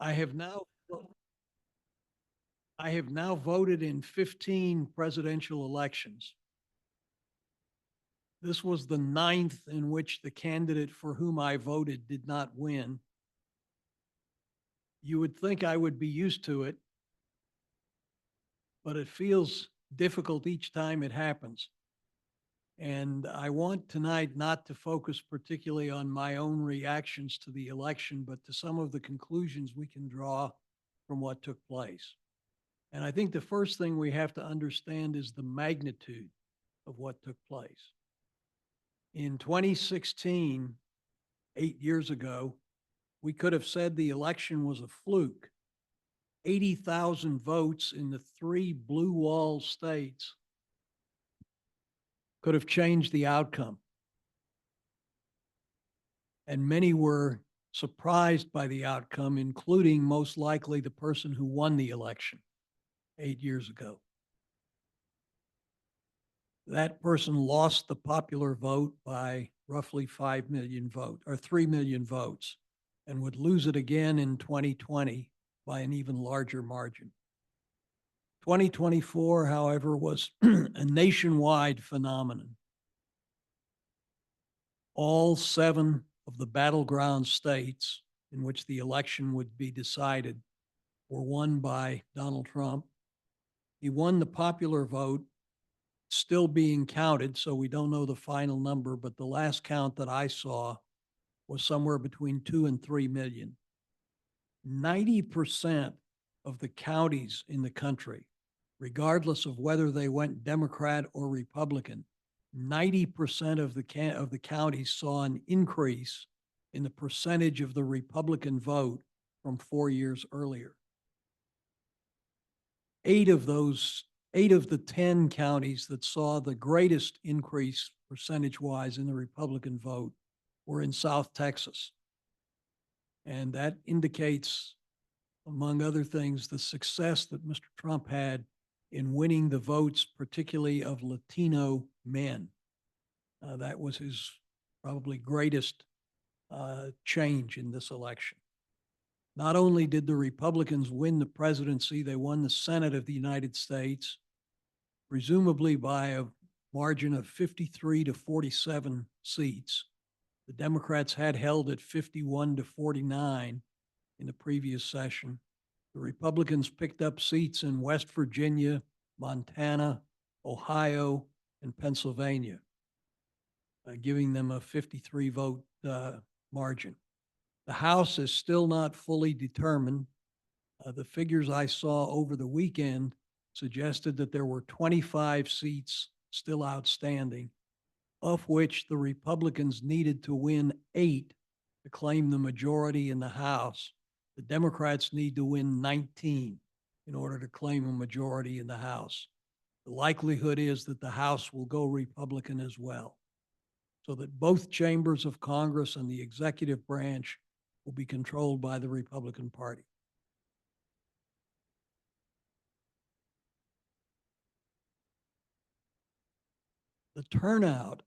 I have now I have now voted in 15 presidential elections. This was the ninth in which the candidate for whom I voted did not win. You would think I would be used to it, but it feels difficult each time it happens. And I want tonight not to focus particularly on my own reactions to the election, but to some of the conclusions we can draw from what took place. And I think the first thing we have to understand is the magnitude of what took place. In 2016, 8 years ago, we could have said the election was a fluke. 80,000 votes in the three blue wall states could have changed the outcome. And many were surprised by the outcome, including most likely the person who won the election 8 years ago. That person lost the popular vote by roughly 5 million votes or 3 million votes and would lose it again in 2020 by an even larger margin. 2024, however, was a nationwide phenomenon. All 7 of the battleground states in which the election would be decided were won by Donald Trump. He won the popular vote, still being counted, so we don't know the final number, but the last count that I saw was somewhere between 2 and 3 million. 90% of the counties in the country, regardless of whether they went Democrat or Republican, 90% of the counties saw an increase in the percentage of the Republican vote from 4 years earlier. 8 of the 10 counties that saw the greatest increase percentage-wise in the Republican vote were in South Texas. And that indicates, among other things, the success that Mr. Trump had in winning the votes, particularly of Latino men. That was his probably greatest change in this election. Not only did the Republicans win the presidency, they won the Senate of the United States, presumably by a margin of 53 to 47 seats. The Democrats had held at 51 to 49 in the previous session. The Republicans picked up seats in West Virginia, Montana, Ohio, and Pennsylvania, giving them a 53 vote margin. The House is still not fully determined. The figures I saw over the weekend suggested that there were 25 seats still outstanding, of which the Republicans needed to win 8 to claim the majority in the House. The Democrats need to win 19 in order to claim a majority in the House. The likelihood is that the House will go Republican as well, so that both chambers of Congress and the executive branch will be controlled by the Republican Party. The turnout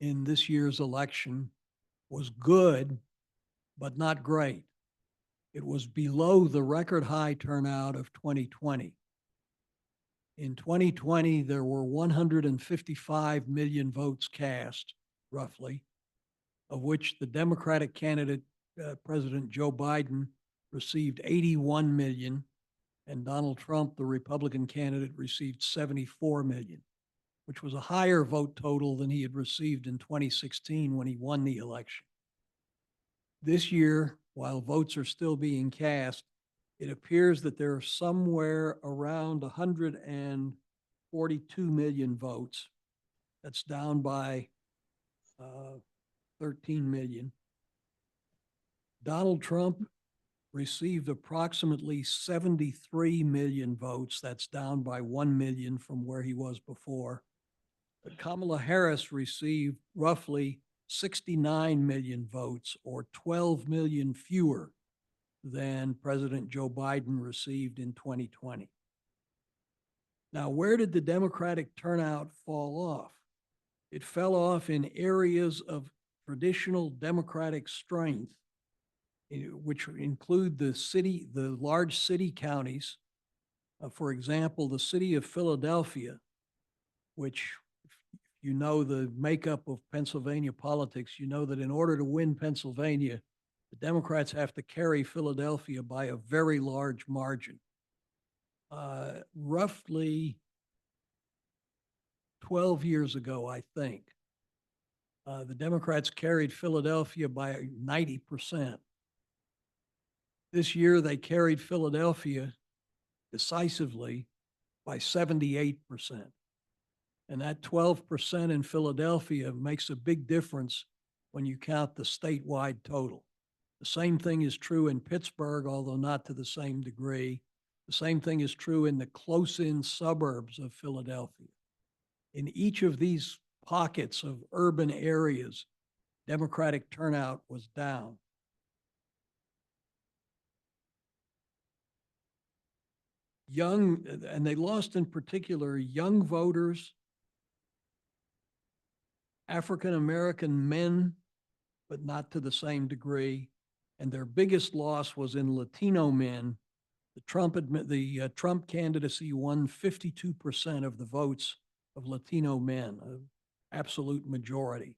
in this year's election was good, but not great. It was below the record high turnout of 2020. In 2020, there were 155 million votes cast, roughly, of which the Democratic candidate, President Joe Biden, received 81 million, and Donald Trump, the Republican candidate, received 74 million, which was a higher vote total than he had received in 2016 when he won the election. This year, while votes are still being cast, it appears that there are somewhere around 142 million votes. That's down by 13 million. Donald Trump received approximately 73 million votes. That's down by 1 million from where he was before. But Kamala Harris received roughly 69 million votes, or 12 million fewer than President Joe Biden received in 2020. Now, where did the Democratic turnout fall off? It fell off in areas of traditional Democratic strength which include the large city counties. For example, the city of Philadelphia, which, if you know the makeup of Pennsylvania politics, you know that in order to win Pennsylvania, the Democrats have to carry Philadelphia by a very large margin. Roughly 12 years ago, I think, the Democrats carried Philadelphia by 90%. This year, they carried Philadelphia decisively by 78%. And that 12% in Philadelphia makes a big difference when you count the statewide total. The same thing is true in Pittsburgh, although not to the same degree. The same thing is true in the close-in suburbs of Philadelphia. In each of these pockets of urban areas, Democratic turnout was down. And they lost in particular young voters, African-American men, but not to the same degree. And their biggest loss was in Latino men. The Trump candidacy won 52% of the votes of Latino men, an absolute majority.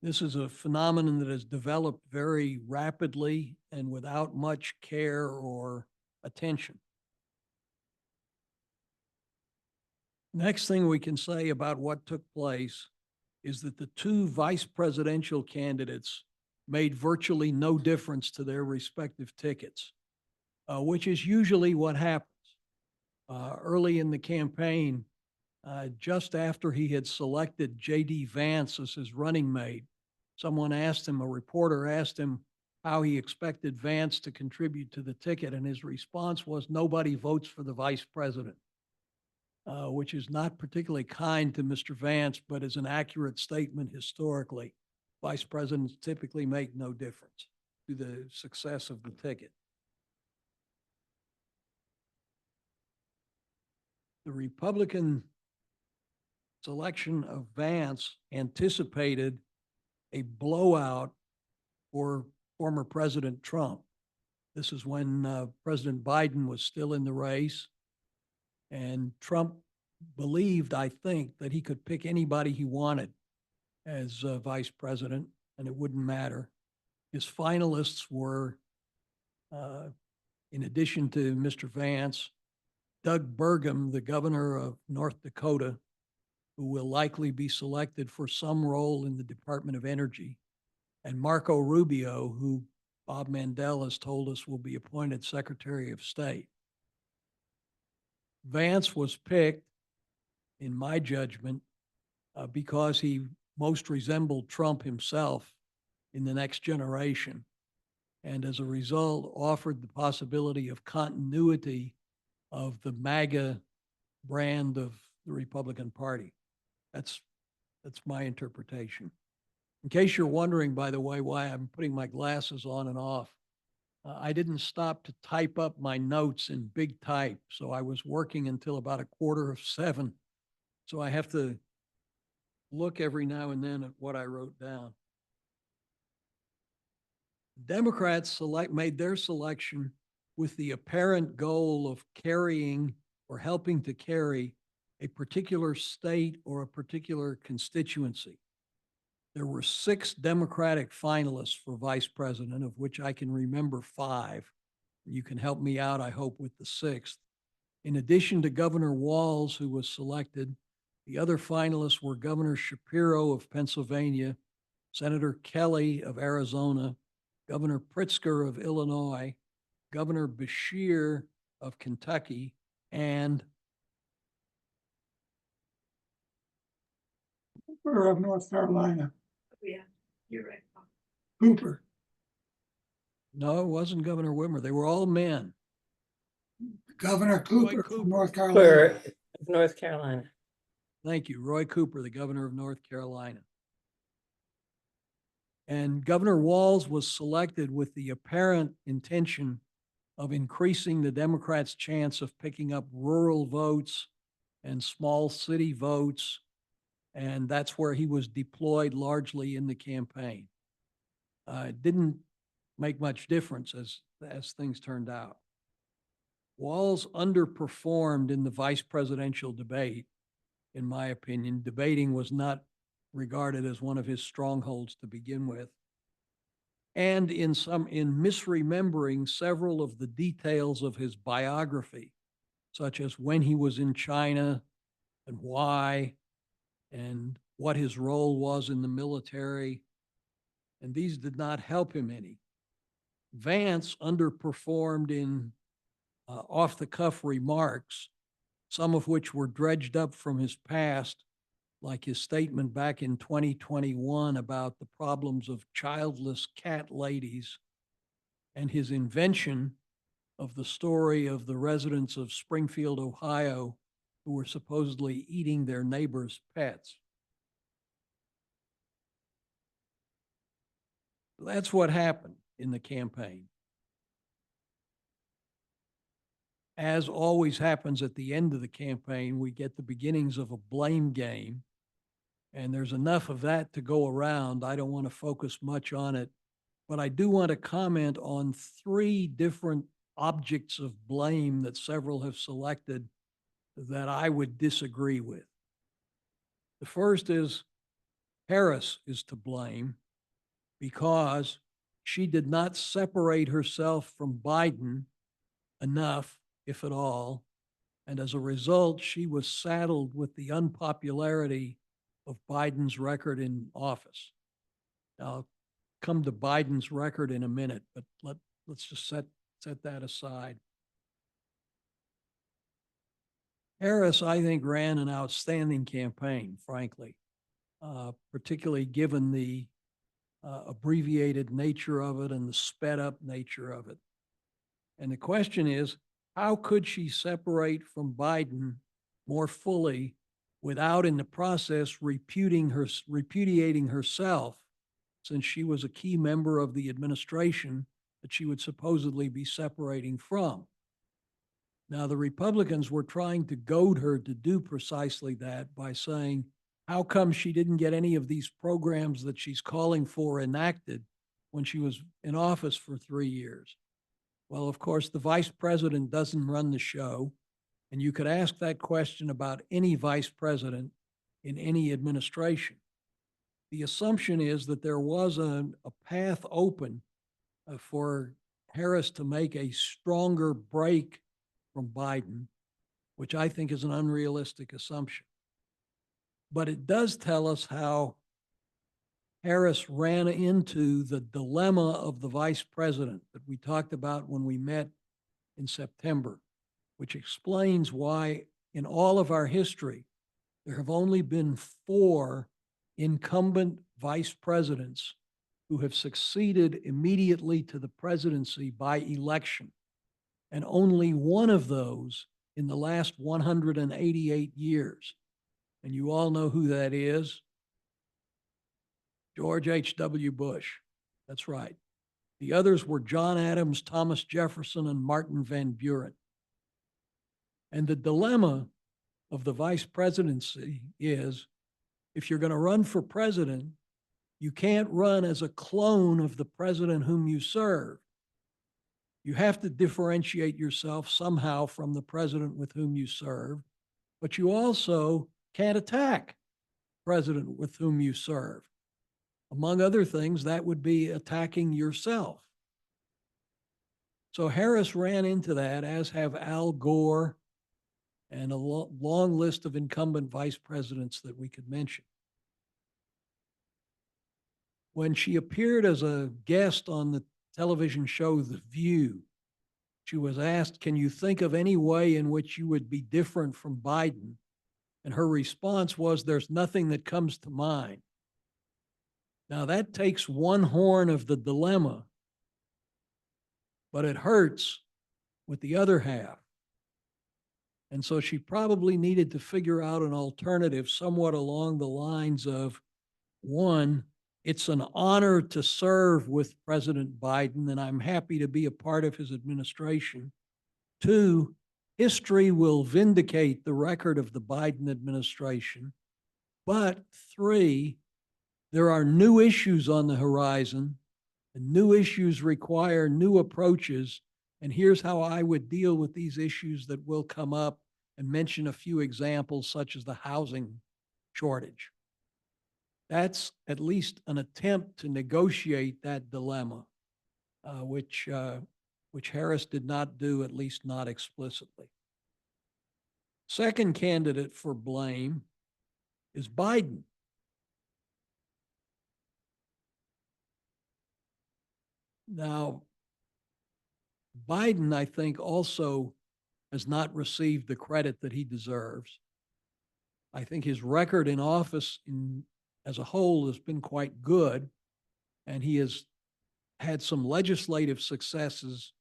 This is a phenomenon that has developed very rapidly and without much care or attention. Next thing we can say about what took place is that the two vice presidential candidates made virtually no difference to their respective tickets, which is usually what happens. Early in the campaign, just after he had selected J.D. Vance as his running mate, a reporter asked him how he expected Vance to contribute to the ticket, and his response was, "Nobody votes for the vice president." Which is not particularly kind to Mr. Vance, but is an accurate statement historically. Vice presidents typically make no difference to the success of the ticket. The Republican selection of Vance anticipated a blowout for former President Trump. This is when President Biden was still in the race. And Trump believed, I think, that he could pick anybody he wanted as vice president, and it wouldn't matter. His finalists were, in addition to Mr. Vance, Doug Burgum, the governor of North Dakota, who will likely be selected for some role in the Department of Energy, and Marco Rubio, who Bob Mandel has told us will be appointed Secretary of State. Vance was picked, in my judgment, because he most resembled Trump himself in the next generation, and as a result offered the possibility of continuity of the MAGA brand of the Republican Party. That's my interpretation. In case you're wondering, by the way, why I'm putting my glasses on and off, I didn't stop to type up my notes in big type, so I was working until about 6:45. So I have to look every now and then at what I wrote down. Democrats made their selection with the apparent goal of carrying or helping to carry a particular state or a particular constituency. There were 6 Democratic finalists for vice president, of which I can remember 5. You can help me out, I hope, with the 6th. In addition to Governor Walz, who was selected, the other finalists were Governor Shapiro of Pennsylvania, Senator Kelly of Arizona, Governor Pritzker of Illinois, Governor Beshear of Kentucky, and Cooper of North Carolina. Yeah, you're right. Cooper. no, it wasn't Governor Whitmer. They were all men. Governor Cooper Cooper. from North Carolina. North Carolina. Thank you. Roy Cooper, the governor of North Carolina. And Governor Walz was selected with the apparent intention of increasing the Democrats' chance of picking up rural votes and small city votes. And that's where he was deployed largely in the campaign. It didn't make much difference as things turned out. Walz underperformed in the vice presidential debate, in my opinion. Debating was not regarded as one of his strongholds to begin with. And in misremembering several of the details of his biography, such as when he was in China and why, and what his role was in the military, and these did not help him any. Vance underperformed in off-the-cuff remarks, some of which were dredged up from his past, like his statement back in 2021 about the problems of childless cat ladies, and his invention of the story of the residents of Springfield, Ohio, who were supposedly eating their neighbors' pets. That's what happened in the campaign. As always happens at the end of the campaign, we get the beginnings of a blame game, and there's enough of that to go around. I don't want to focus much on it, but I do want to comment on three different objects of blame that several have selected that I would disagree with. The first is Harris is to blame because she did not separate herself from Biden enough, if at all, and as a result, she was saddled with the unpopularity of Biden's record in office. Now, I'll come to Biden's record in a minute, but let's just set that aside. Harris, I think, ran an outstanding campaign, frankly, particularly given the abbreviated nature of it and the sped up nature of it. And the question is, how could she separate from Biden more fully without in the process repudiating herself, since she was a key member of the administration that she would supposedly be separating from? Now, the Republicans were trying to goad her to do precisely that by saying, how come she didn't get any of these programs that she's calling for enacted when she was in office for 3 years? Well, of course, the vice president doesn't run the show, and you could ask that question about any vice president in any administration. The assumption is that there was a path open for Harris to make a stronger break from Biden, which I think is an unrealistic assumption. But it does tell us how Harris ran into the dilemma of the vice president that we talked about when we met in September, which explains why in all of our history, there have only been 4 incumbent vice presidents who have succeeded immediately to the presidency by election. And only one of those in the last 188 years. And you all know who that is. George H.W. Bush. That's right. The others were John Adams, Thomas Jefferson, and Martin Van Buren. And the dilemma of the vice presidency is, if you're going to run for president, you can't run as a clone of the president whom you serve. You have to differentiate yourself somehow from the president with whom you serve, but you also can't attack the president with whom you serve. Among other things, that would be attacking yourself. So Harris ran into that, as have Al Gore and a long list of incumbent vice presidents that we could mention. When she appeared as a guest on the television show The View, she was asked, can you think of any way in which you would be different from Biden? And her response was, there's nothing that comes to mind. Now that takes one horn of the dilemma, but it hurts with the other half. And so she probably needed to figure out an alternative somewhat along the lines of, 1, it's an honor to serve with President Biden, and I'm happy to be a part of his administration. 2, history will vindicate the record of the Biden administration. But 3, there are new issues on the horizon And new issues require new approaches. And here's how I would deal with these issues that will come up, and mention a few examples such as the housing shortage. That's at least an attempt to negotiate that dilemma, which Harris did not do, at least not explicitly. Second candidate for blame is Biden. Now, Biden, I think, also has not received the credit that he deserves. I think his record in office as a whole has been quite good, and he has had some legislative successes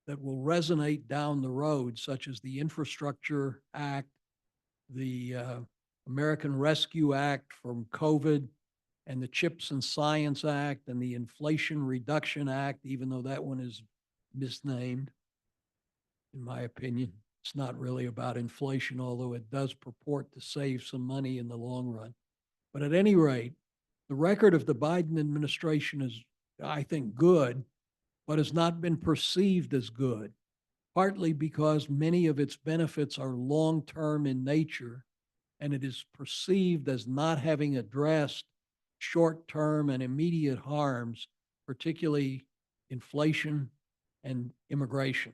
that will resonate down the road, such as the Infrastructure Act, the American Rescue Act from COVID, and the CHIPS and Science Act, and the Inflation Reduction Act, even though that one is misnamed, in my opinion. It's not really about inflation, although it does purport to save some money in the long run. But at any rate, the record of the Biden administration is, I think, good, but has not been perceived as good, partly because many of its benefits are long-term in nature, and it is perceived as not having addressed short-term and immediate harms, particularly inflation and immigration.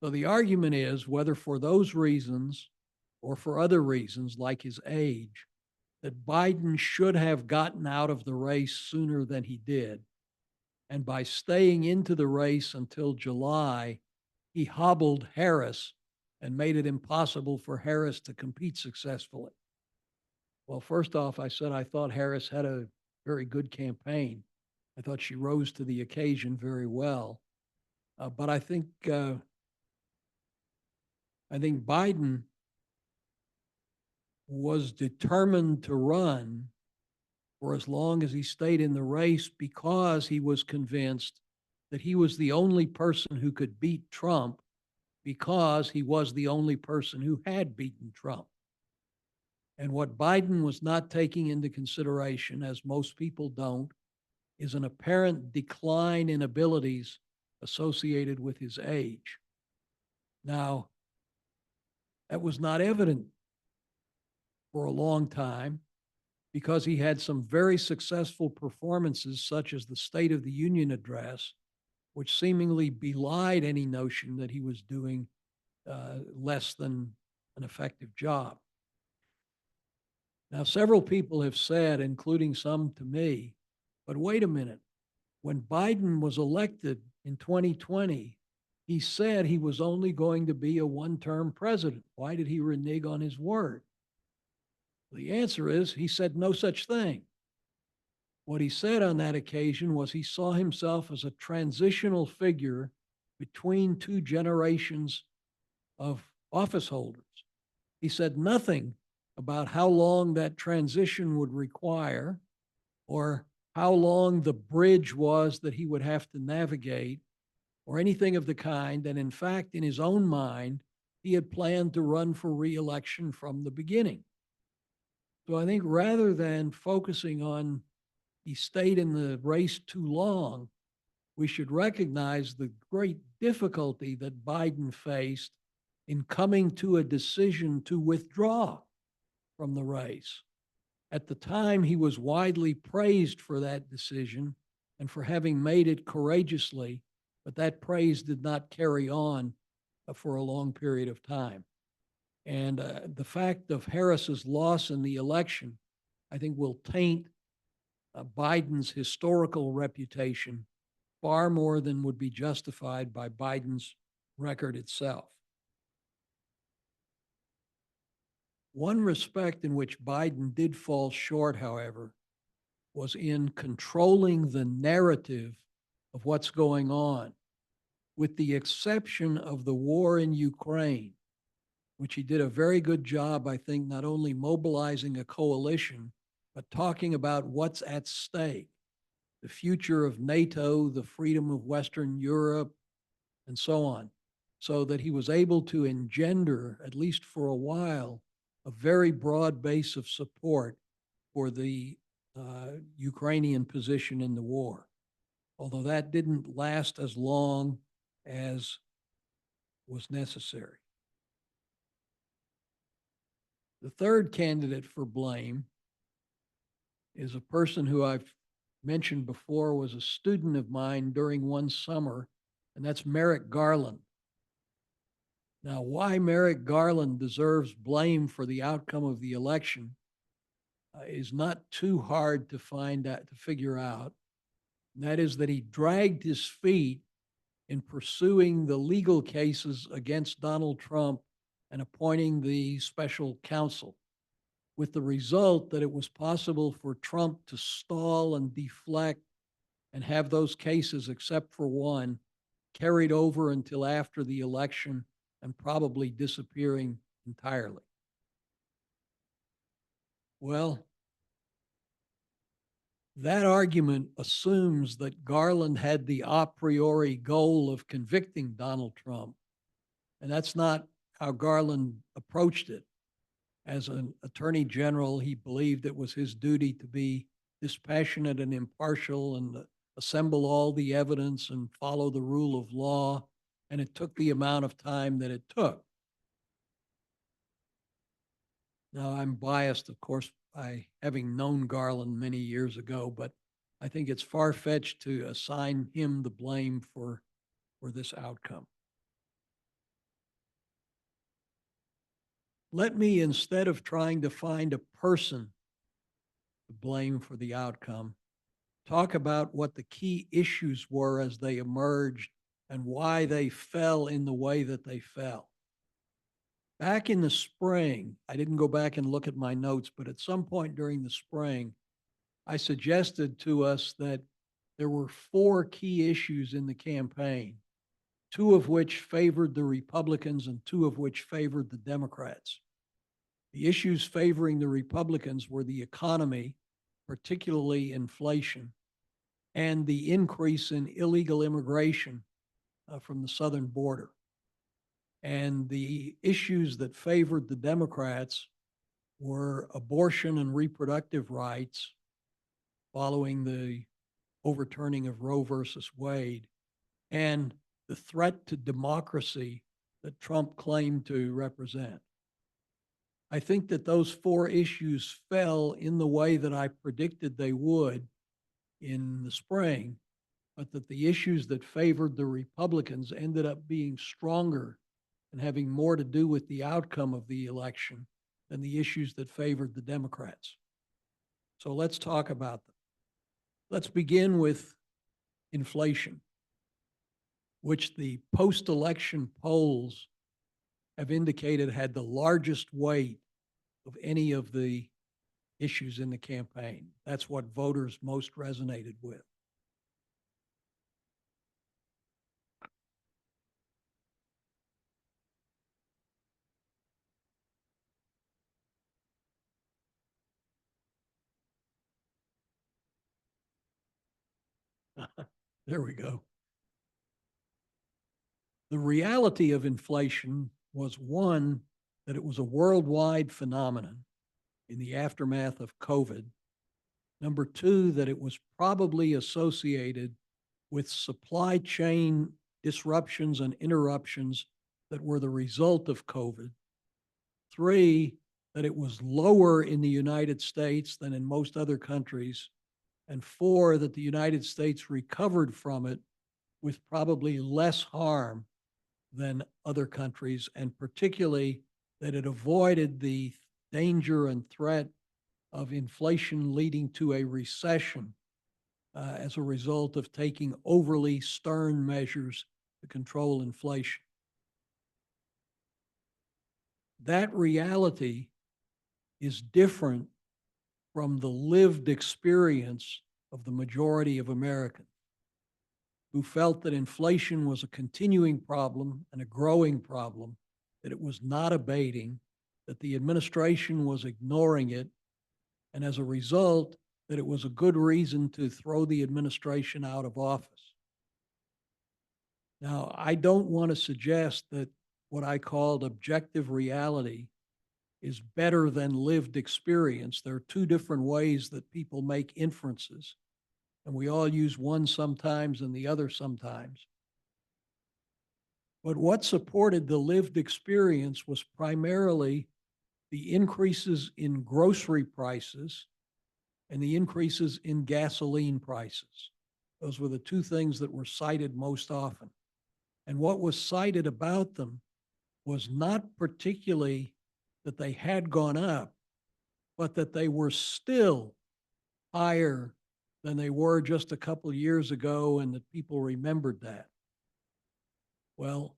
So the argument is, whether for those reasons or for other reasons like his age, that Biden should have gotten out of the race sooner than he did. And by staying into the race until July, he hobbled Harris and made it impossible for Harris to compete successfully. Well, first off, I said I thought Harris had a very good campaign. I thought she rose to the occasion very well. But I think Biden was determined to run for as long as he stayed in the race, because he was convinced that he was the only person who could beat Trump, because he was the only person who had beaten Trump. And what Biden was not taking into consideration, as most people don't, is an apparent decline in abilities associated with his age. Now, that was not evident for a long time, because he had some very successful performances, such as the State of the Union address, which seemingly belied any notion that he was doing less than an effective job. Now, several people have said, including some to me, but wait a minute, when Biden was elected in 2020, he said he was only going to be a one-term president. Why did he renege on his word? The answer is, he said no such thing. What he said on that occasion was he saw himself as a transitional figure between two generations of office holders. He said nothing about how long that transition would require, or how long the bridge was that he would have to navigate, or anything of the kind. And in fact, in his own mind, he had planned to run for re-election from the beginning. So I think, rather than focusing on he stayed in the race too long, we should recognize the great difficulty that Biden faced in coming to a decision to withdraw from the race. At the time, he was widely praised for that decision and for having made it courageously, but that praise did not carry on for a long period of time. And the fact of Harris's loss in the election, I think, will taint Biden's historical reputation far more than would be justified by Biden's record itself. One respect in which Biden did fall short, however, was in controlling the narrative of what's going on, with the exception of the war in Ukraine, which he did a very good job, I think, not only mobilizing a coalition, but talking about what's at stake, the future of NATO, the freedom of Western Europe, and so on, so that he was able to engender, at least for a while, a very broad base of support for the Ukrainian position in the war, although that didn't last as long as was necessary. The third candidate for blame is a person who I've mentioned before was a student of mine during one summer, and that's Merrick Garland. Now, why Merrick Garland deserves blame for the outcome of the election is not too hard to figure out. And that is that he dragged his feet in pursuing the legal cases against Donald Trump and appointing the special counsel, with the result that it was possible for Trump to stall and deflect and have those cases, except for one, carried over until after the election and probably disappearing entirely. Well, that argument assumes that Garland had the a priori goal of convicting Donald Trump, and that's not how Garland approached it. As an attorney general, he believed it was his duty to be dispassionate and impartial and assemble all the evidence and follow the rule of law, and it took the amount of time that it took. Now, I'm biased, of course, by having known Garland many years ago, but I think it's far-fetched to assign him the blame for this outcome. Let me, instead of trying to find a person to blame for the outcome, talk about what the key issues were as they emerged and why they fell in the way that they fell. Back in the spring, I didn't go back and look at my notes, but at some point during the spring, I suggested to us that there were 4 key issues in the campaign, 2 of which favored the Republicans and 2 of which favored the Democrats. The issues favoring the Republicans were the economy, particularly inflation, and the increase in illegal immigration from the southern border. And the issues that favored the Democrats were abortion and reproductive rights following the overturning of Roe versus Wade, and the threat to democracy that Trump claimed to represent. I think that those 4 issues fell in the way that I predicted they would in the spring, but that the issues that favored the Republicans ended up being stronger and having more to do with the outcome of the election than the issues that favored the Democrats. So let's talk about them. Let's begin with inflation, which the post-election polls have indicated had the largest weight of any of the issues in the campaign. That's what voters most resonated with. There we go. The reality of inflation was, one, that it was a worldwide phenomenon in the aftermath of COVID. Number 2, that it was probably associated with supply chain disruptions and interruptions that were the result of COVID. 3, that it was lower in the United States than in most other countries. And 4, that the United States recovered from it with probably less harm than other countries, and particularly that it avoided the danger and threat of inflation leading to a recession as a result of taking overly stern measures to control inflation. That reality is different from the lived experience of the majority of Americans, who felt that inflation was a continuing problem and a growing problem, that it was not abating, that the administration was ignoring it, and as a result, that it was a good reason to throw the administration out of office. Now, I don't want to suggest that what I called objective reality is better than lived experience. There are two different ways that people make inferences, and we all use one sometimes and the other sometimes. But what supported the lived experience was primarily the increases in grocery prices and the increases in gasoline prices. Those were the two things that were cited most often. And what was cited about them was not particularly that they had gone up, but that they were still higher than they were just a couple of years ago, and that people remembered that. Well,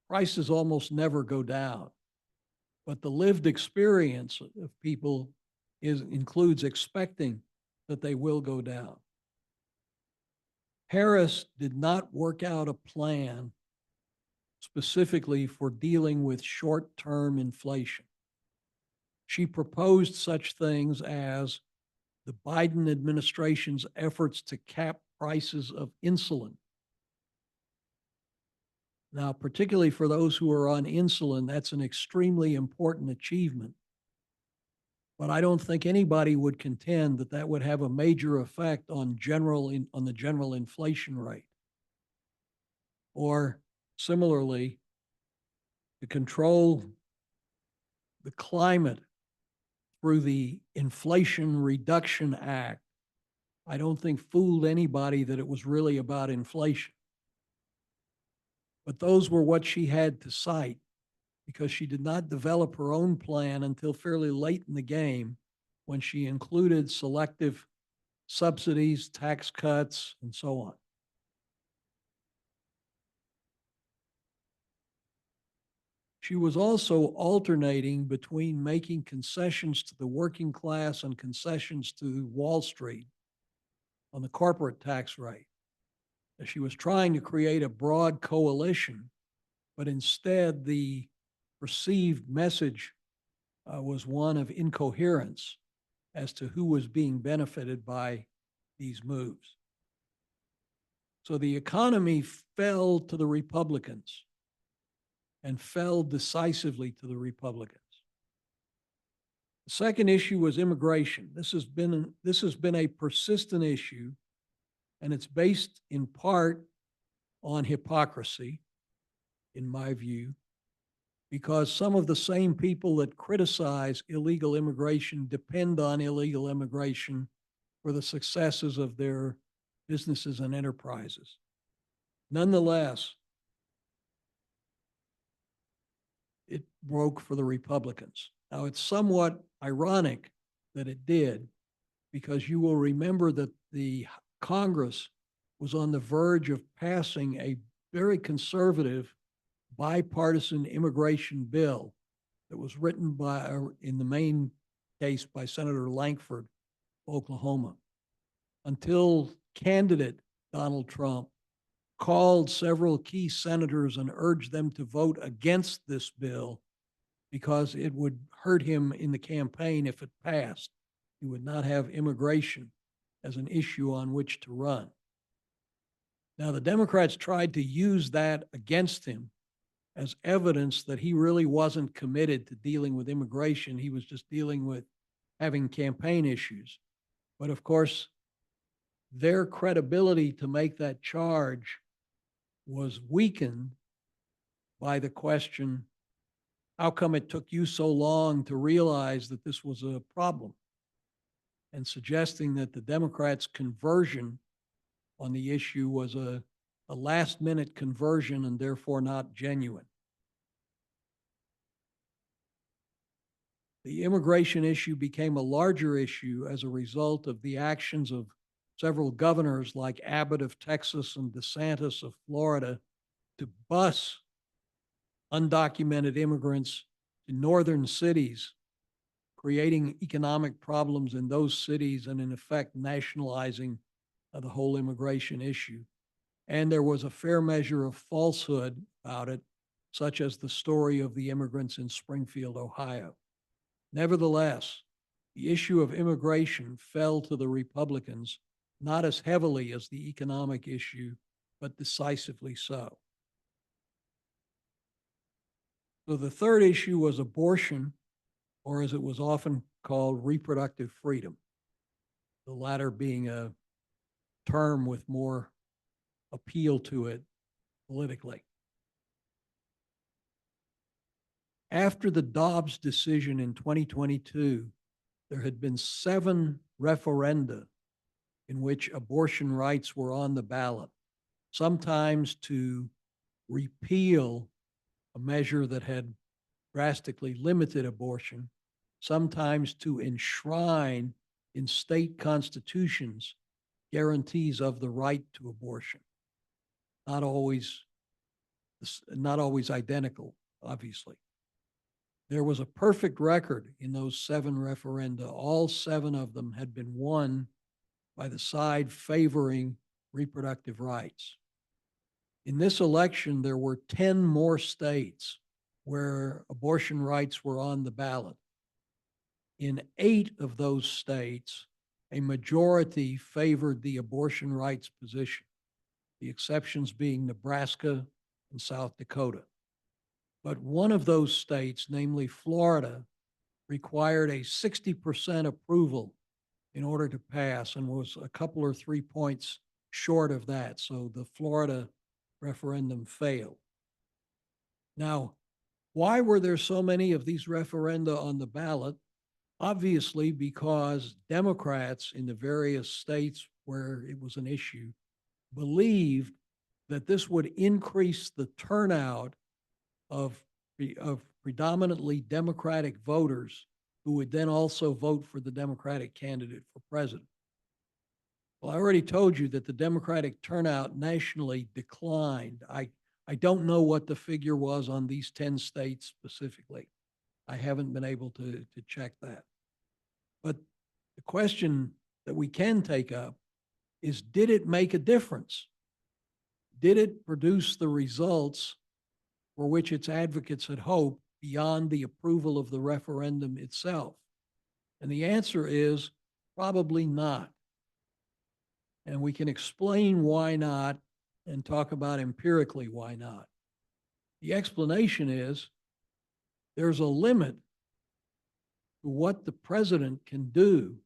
prices almost never go down, but the lived experience of people includes expecting that they will go down. Harris did not work out a plan specifically for dealing with short-term inflation. She proposed such things as the Biden administration's efforts to cap prices of insulin. Now, particularly for those who are on insulin, that's an extremely important achievement. But I don't think anybody would contend that that would have a major effect on the general inflation rate. Or similarly, to control the climate through the Inflation Reduction Act, I don't think fooled anybody that it was really about inflation. But those were what she had to cite, because she did not develop her own plan until fairly late in the game, when she included selective subsidies, tax cuts, and so on. She was also alternating between making concessions to the working class and concessions to Wall Street on the corporate tax rate. She was trying to create a broad coalition, but instead the perceived message was one of incoherence as to who was being benefited by these moves. So the economy fell to the Republicans, and fell decisively to the Republicans. The second issue was immigration. This has been a persistent issue, and it's based in part on hypocrisy, in my view, because some of the same people that criticize illegal immigration depend on illegal immigration for the successes of their businesses and enterprises. Nonetheless, it broke for the Republicans. Now, it's somewhat ironic that it did, because you will remember that the Congress was on the verge of passing a very conservative bipartisan immigration bill that was written in the main case by Senator Lankford of Oklahoma, until candidate Donald Trump called several key senators and urged them to vote against this bill because it would hurt him in the campaign if it passed. He would not have immigration as an issue on which to run. Now, the Democrats tried to use that against him as evidence that he really wasn't committed to dealing with immigration. He was just dealing with having campaign issues. But of course, their credibility to make that charge was weakened by the question, how come it took you so long to realize that this was a problem? And suggesting that the Democrats' conversion on the issue was a last-minute conversion and therefore not genuine. The immigration issue became a larger issue as a result of the actions of several governors like Abbott of Texas and DeSantis of Florida to bus undocumented immigrants to northern cities, creating economic problems in those cities and in effect nationalizing the whole immigration issue. And there was a fair measure of falsehood about it, such as the story of the immigrants in Springfield, Ohio. Nevertheless, the issue of immigration fell to the Republicans, not as heavily as the economic issue, but decisively so. So the third issue was abortion, or as it was often called, reproductive freedom, the latter being a term with more appeal to it politically. After the Dobbs decision in 2022, there had been 7 referenda in which abortion rights were on the ballot, sometimes to repeal a measure that had drastically limited abortion, sometimes to enshrine in state constitutions guarantees of the right to abortion. Not always identical, obviously. There was a perfect record in those 7 referenda. All 7 of them had been won by the side favoring reproductive rights. In this election, there were 10 more states where abortion rights were on the ballot. In 8 of those states, a majority favored the abortion rights position, the exceptions being Nebraska and South Dakota. But one of those states, namely Florida, required a 60% approval in order to pass and was a couple or 3 points short of that. So the Florida referendum failed. Now, why were there so many of these referenda on the ballot? Obviously, because Democrats in the various states where it was an issue believed that this would increase the turnout of predominantly Democratic voters who would then also vote for the Democratic candidate for president. Well, I already told you that the Democratic turnout nationally declined. I don't know what the figure was on these 10 states specifically. I haven't been able to check that. But the question that we can take up is, did it make a difference? Did it produce the results for which its advocates had hoped beyond the approval of the referendum itself? And the answer is probably not. And we can explain why not and talk about empirically why not. The explanation is there's a limit to what the president can do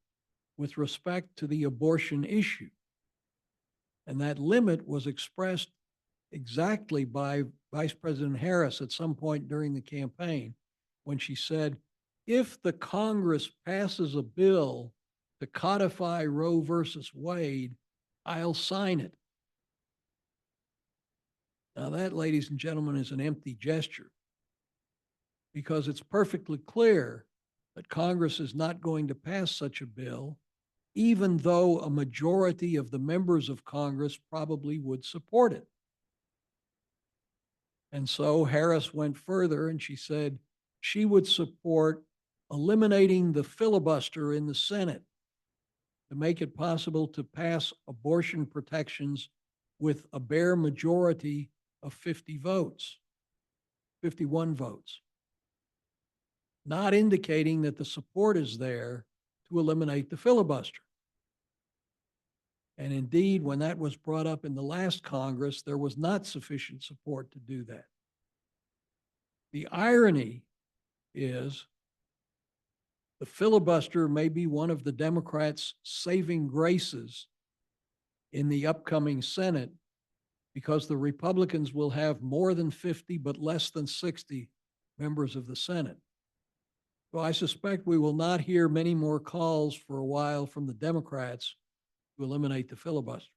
with respect to the abortion issue. And that limit was expressed exactly by Vice President Harris at some point during the campaign when she said, if the Congress passes a bill to codify Roe versus Wade, I'll sign it. Now that, ladies and gentlemen, is an empty gesture, because it's perfectly clear that Congress is not going to pass such a bill, even though a majority of the members of Congress probably would support it. And so Harris went further and she said she would support eliminating the filibuster in the Senate to make it possible to pass abortion protections with a bare majority of 51 votes, not indicating that the support is there to eliminate the filibuster. And indeed, when that was brought up in the last Congress, there was not sufficient support to do that. The irony is the filibuster may be one of the Democrats' saving graces in the upcoming Senate, because the Republicans will have more than 50 but less than 60 members of the Senate. So I suspect we will not hear many more calls for a while from the Democrats to eliminate the filibuster.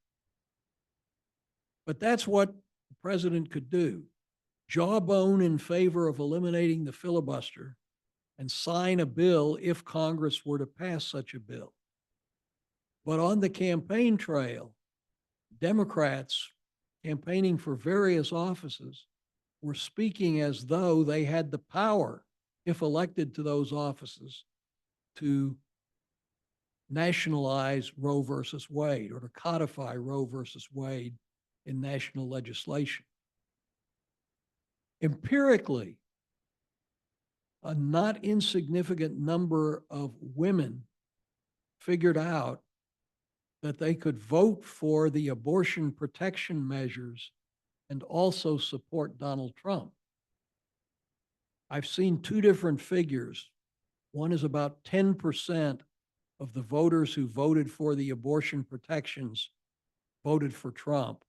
But that's what the president could do: jawbone in favor of eliminating the filibuster and sign a bill if Congress were to pass such a bill. But on the campaign trail, Democrats campaigning for various offices were speaking as though they had the power, if elected to those offices, to nationalize Roe versus Wade or to codify Roe versus Wade in national legislation. Empirically, a not insignificant number of women figured out that they could vote for the abortion protection measures and also support Donald Trump. I've seen 2 different figures. One is about 10% of the voters who voted for the abortion protections voted for Trump.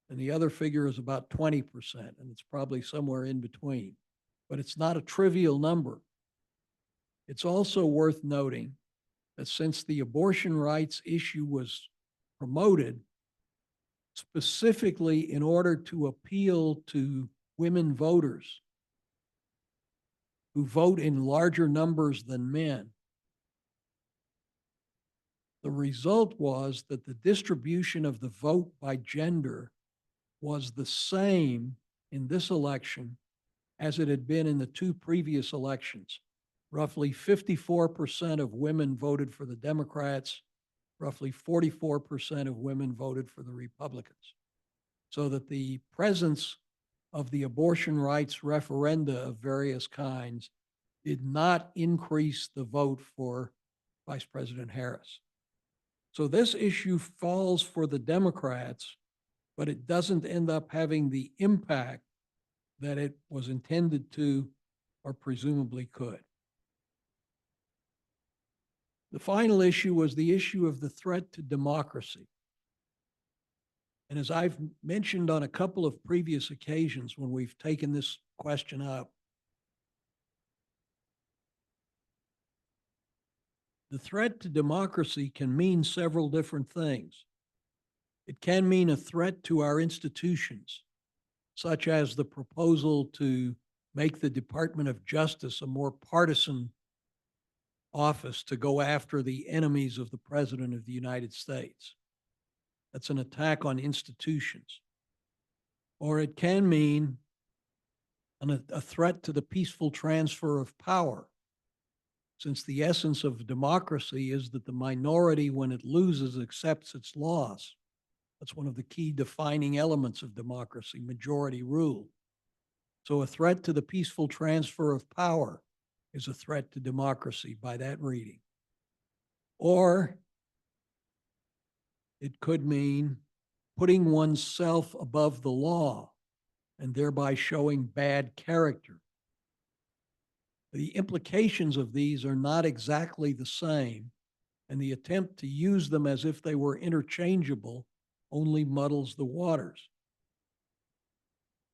And the other figure is about 20%, and it's probably somewhere in between. But it's not a trivial number. It's also worth noting that since the abortion rights issue was promoted specifically in order to appeal to women voters who vote in larger numbers than men, the result was that the distribution of the vote by gender was the same in this election as it had been in the two previous elections. Roughly 54% of women voted for the Democrats, roughly 44% of women voted for the Republicans. So that the presence of the abortion rights referenda of various kinds did not increase the vote for Vice President Harris. So this issue falls for the Democrats, but it doesn't end up having the impact that it was intended to or presumably could. The final issue was the issue of the threat to democracy. And as I've mentioned on a couple of previous occasions when we've taken this question up, the threat to democracy can mean several different things. It can mean a threat to our institutions, such as the proposal to make the Department of Justice a more partisan office to go after the enemies of the President of the United States. That's an attack on institutions. Or it can mean a threat to the peaceful transfer of power, since the essence of democracy is that the minority, when it loses, accepts its loss. That's one of the key defining elements of democracy, majority rule. So a threat to the peaceful transfer of power is a threat to democracy by that reading. Or it could mean putting oneself above the law and thereby showing bad character. The implications of these are not exactly the same, and the attempt to use them as if they were interchangeable only muddles the waters.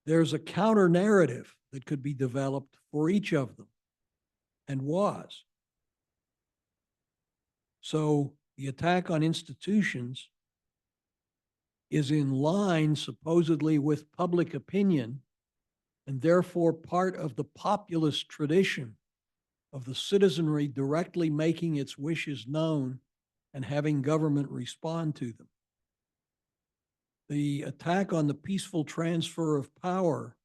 There's a counter narrative that could be developed for each of them, and was. So the attack on institutions is in line supposedly with public opinion, and therefore part of the populist tradition of the citizenry directly making its wishes known and having government respond to them. The attack on the peaceful transfer of power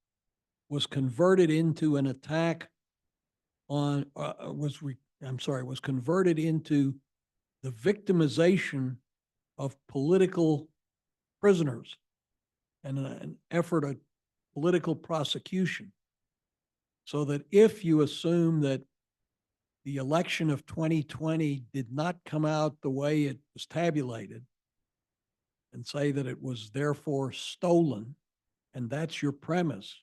was converted into an attack on, was converted into the victimization of political prisoners and an effort at political prosecution. So that if you assume that the election of 2020 did not come out the way it was tabulated and say that it was therefore stolen, and that's your premise,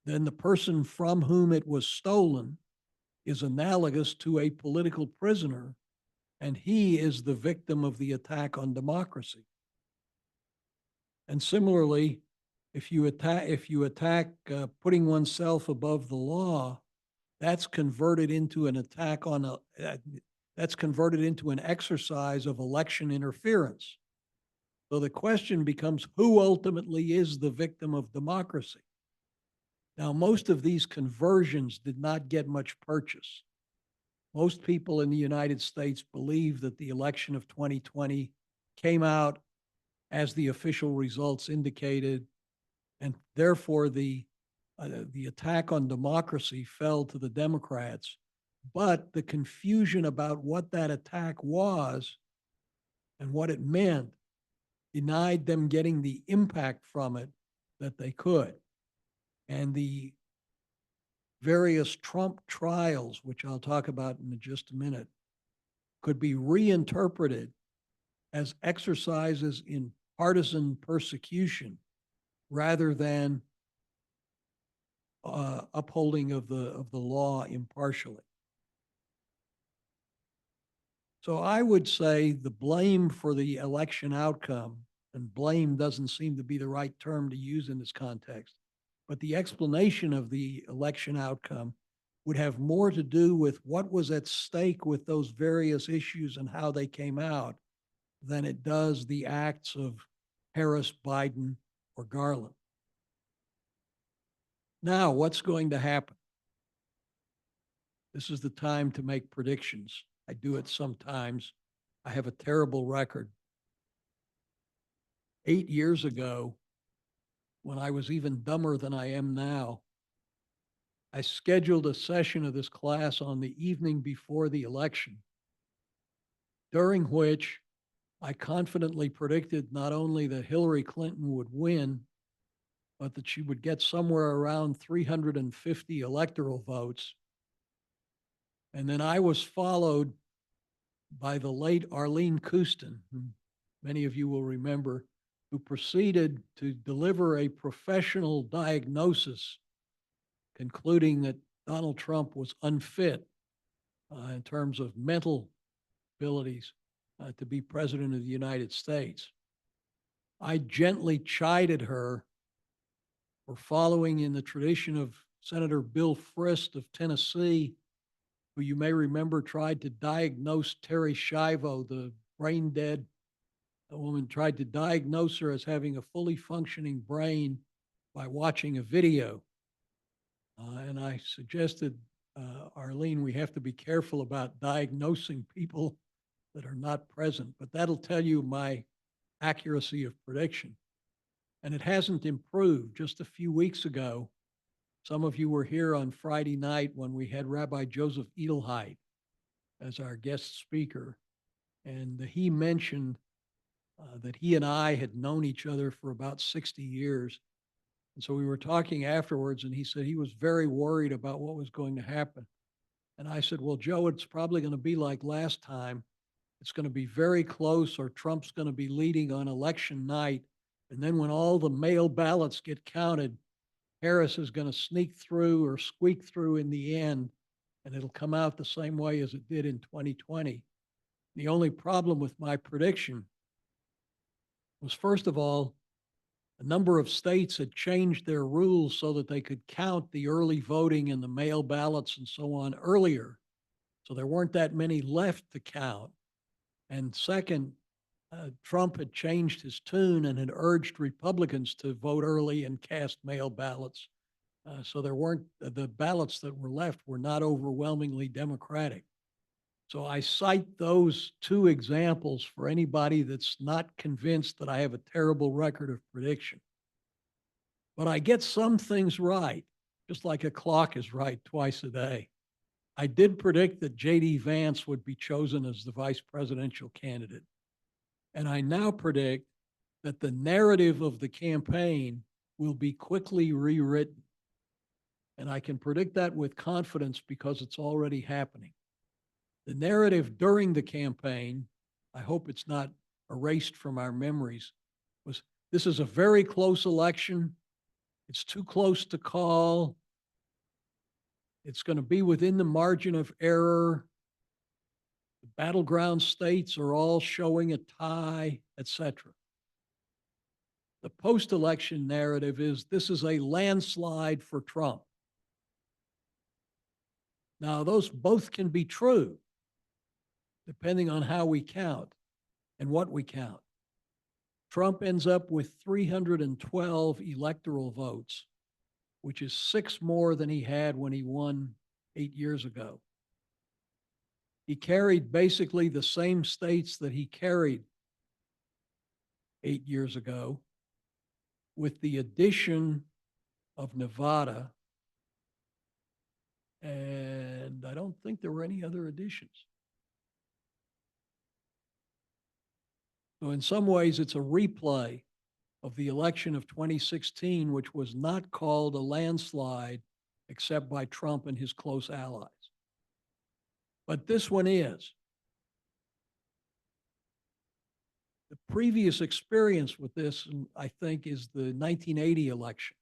then the person from whom it was stolen is analogous to a political prisoner, and he is the victim of the attack on democracy. And similarly, if you attack putting oneself above the law, that's converted into an attack on that's converted into an exercise of election interference. So the question becomes, who ultimately is the victim of democracy? Now, most of these conversions did not get much purchase. Most people in the United States believe that the election of 2020 came out as the official results indicated, and therefore the attack on democracy fell to the Democrats. But the confusion about what that attack was and what it meant denied them getting the impact from it that they could. And the various Trump trials, which I'll talk about in just a minute, could be reinterpreted as exercises in partisan persecution rather than upholding of the law impartially. So I would say the blame for the election outcome, and blame doesn't seem to be the right term to use in this context, but the explanation of the election outcome would have more to do with what was at stake with those various issues and how they came out than it does the acts of Harris, Biden, or Garland. Now, what's going to happen? This is the time to make predictions. I do it sometimes. I have a terrible record. 8 years ago, when I was even dumber than I am now, I scheduled a session of this class on the evening before the election, during which I confidently predicted not only that Hillary Clinton would win, but that she would get somewhere around 350 electoral votes. And then I was followed by the late Arlene Kustin, who many of you will remember, who proceeded to deliver a professional diagnosis concluding that Donald Trump was unfit in terms of mental abilities to be president of the United States. I gently chided her for following in the tradition of Senator Bill Frist of Tennessee, who you may remember tried to diagnose Terry Schiavo, the brain dead woman, tried to diagnose her as having a fully functioning brain by watching a video. And I suggested, Arlene, we have to be careful about diagnosing people that are not present, but that'll tell you my accuracy of prediction. And it hasn't improved. Just a few weeks ago, some of you were here on Friday night when we had Rabbi Joseph Edelheit as our guest speaker. And he mentioned that he and I had known each other for about 60 years. And so we were talking afterwards, and he said he was very worried about what was going to happen. And I said, well, Joe, it's probably going to be like last time. It's going to be very close, or Trump's going to be leading on election night. And then when all the mail ballots get counted, Harris is going to sneak through or squeak through in the end, and it'll come out the same way as it did in 2020. The only problem with my prediction was, first of all, a number of states had changed their rules so that they could count the early voting and the mail ballots and so on earlier. So there weren't that many left to count. And second, Trump had changed his tune and had urged Republicans to vote early and cast mail ballots. So there weren't, the ballots that were left were not overwhelmingly Democratic. So I cite those two examples for anybody that's not convinced that I have a terrible record of prediction. But I get some things right, just like a clock is right twice a day. I did predict that J.D. Vance would be chosen as the vice presidential candidate. And I now predict that the narrative of the campaign will be quickly rewritten. And I can predict that with confidence because it's already happening. The narrative during the campaign, I hope it's not erased from our memories, was this is a very close election. It's too close to call. It's going to be within the margin of error. The battleground states are all showing a tie, etc. The post-election narrative is this is a landslide for Trump. Now, those both can be true, depending on how we count and what we count. Trump ends up with 312 electoral votes, which is 6 more than he had when he won 8 years ago. He carried basically the same states that he carried 8 years ago, with the addition of Nevada. And I don't think there were any other additions. So in some ways, it's a replay of the election of 2016, which was not called a landslide except by Trump and his close allies. But this one is. The previous experience with this, I think, is the 1980 election,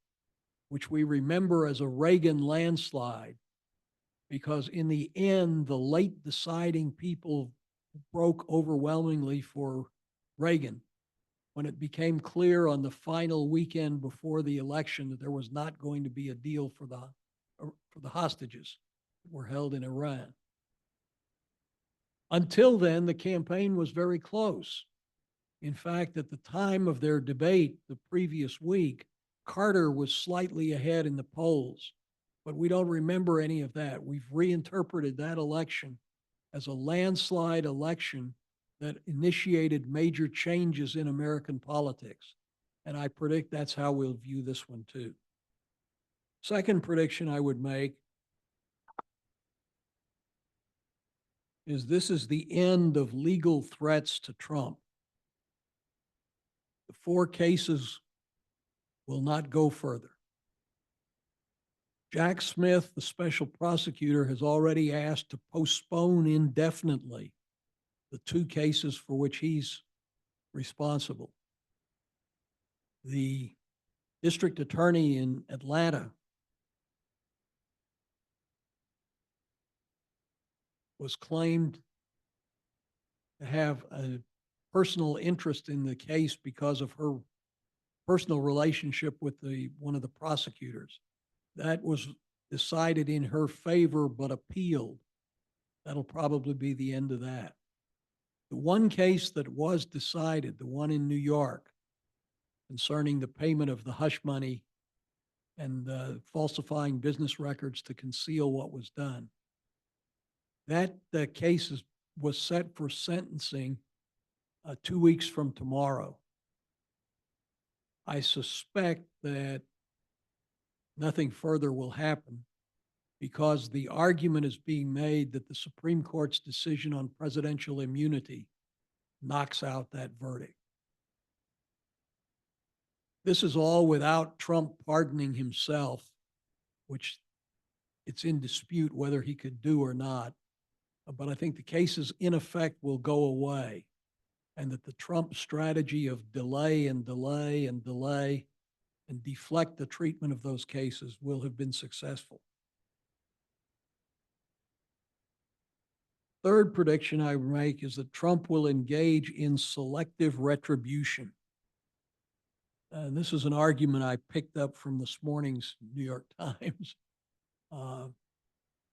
which we remember as a Reagan landslide, because in the end, the late deciding people broke overwhelmingly for Reagan when it became clear on the final weekend before the election that there was not going to be a deal for the hostages that were held in Iran. Until then, the campaign was very close. In fact, at the time of their debate the previous week, Carter was slightly ahead in the polls, but we don't remember any of that. We've reinterpreted that election as a landslide election that initiated major changes in American politics. And I predict that's how we'll view this one too. Second prediction I would make is this is the end of legal threats to Trump. The 4 cases will not go further. Jack Smith, the special prosecutor, has already asked to postpone indefinitely the 2 cases for which he's responsible. The district attorney in Atlanta was claimed to have a personal interest in the case because of her personal relationship with one of the prosecutors. That was decided in her favor but appealed. That'll probably be the end of that. The one case that was decided, the one in New York, concerning the payment of the hush money and falsifying business records to conceal what was done, that case was set for sentencing 2 weeks from tomorrow. I suspect that nothing further will happen because the argument is being made that the Supreme Court's decision on presidential immunity knocks out that verdict. This is all without Trump pardoning himself, which it's in dispute whether he could do or not. But I think the cases in effect will go away, and that the Trump strategy of delay and delay and delay and deflect the treatment of those cases will have been successful. Third prediction I make is that Trump will engage in selective retribution. And this is an argument I picked up from this morning's New York Times.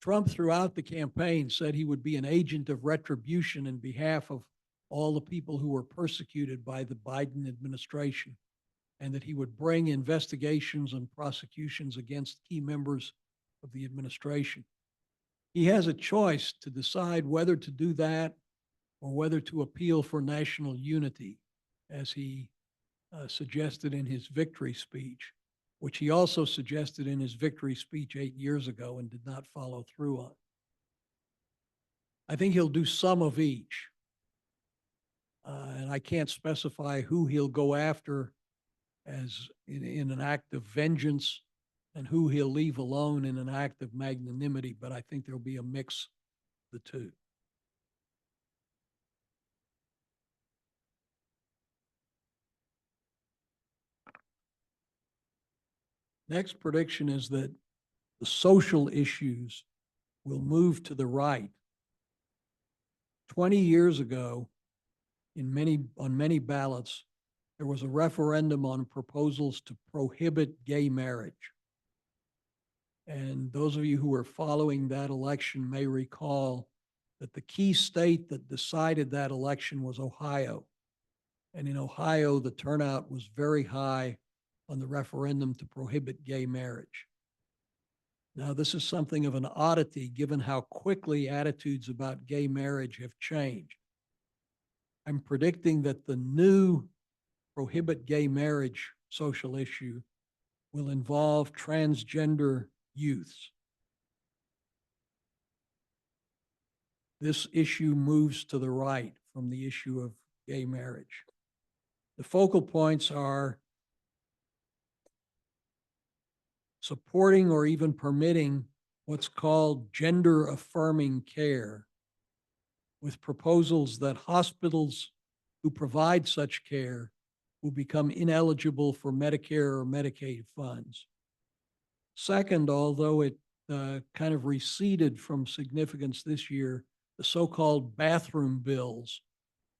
Trump, throughout the campaign, said he would be an agent of retribution in behalf of all the people who were persecuted by the Biden administration, and that he would bring investigations and prosecutions against key members of the administration. He has a choice to decide whether to do that or whether to appeal for national unity, as he suggested in his victory speech, which he also suggested in his victory speech 8 years ago and did not follow through on. I think he'll do some of each. And I can't specify who he'll go after as in an act of vengeance and who he'll leave alone in an act of magnanimity, but I think there'll be a mix of the two. Next prediction is that the social issues will move to the right. 20 years ago, on many ballots, there was a referendum on proposals to prohibit gay marriage. And those of you who were following that election may recall that the key state that decided that election was Ohio. And in Ohio, the turnout was very high on the referendum to prohibit gay marriage. Now, this is something of an oddity given how quickly attitudes about gay marriage have changed. I'm predicting that the new prohibit gay marriage social issue will involve transgender youths. This issue moves to the right from the issue of gay marriage. The focal points are supporting or even permitting what's called gender affirming care, with proposals that hospitals who provide such care will become ineligible for Medicare or Medicaid funds. Second, although it kind of receded from significance this year, the so-called bathroom bills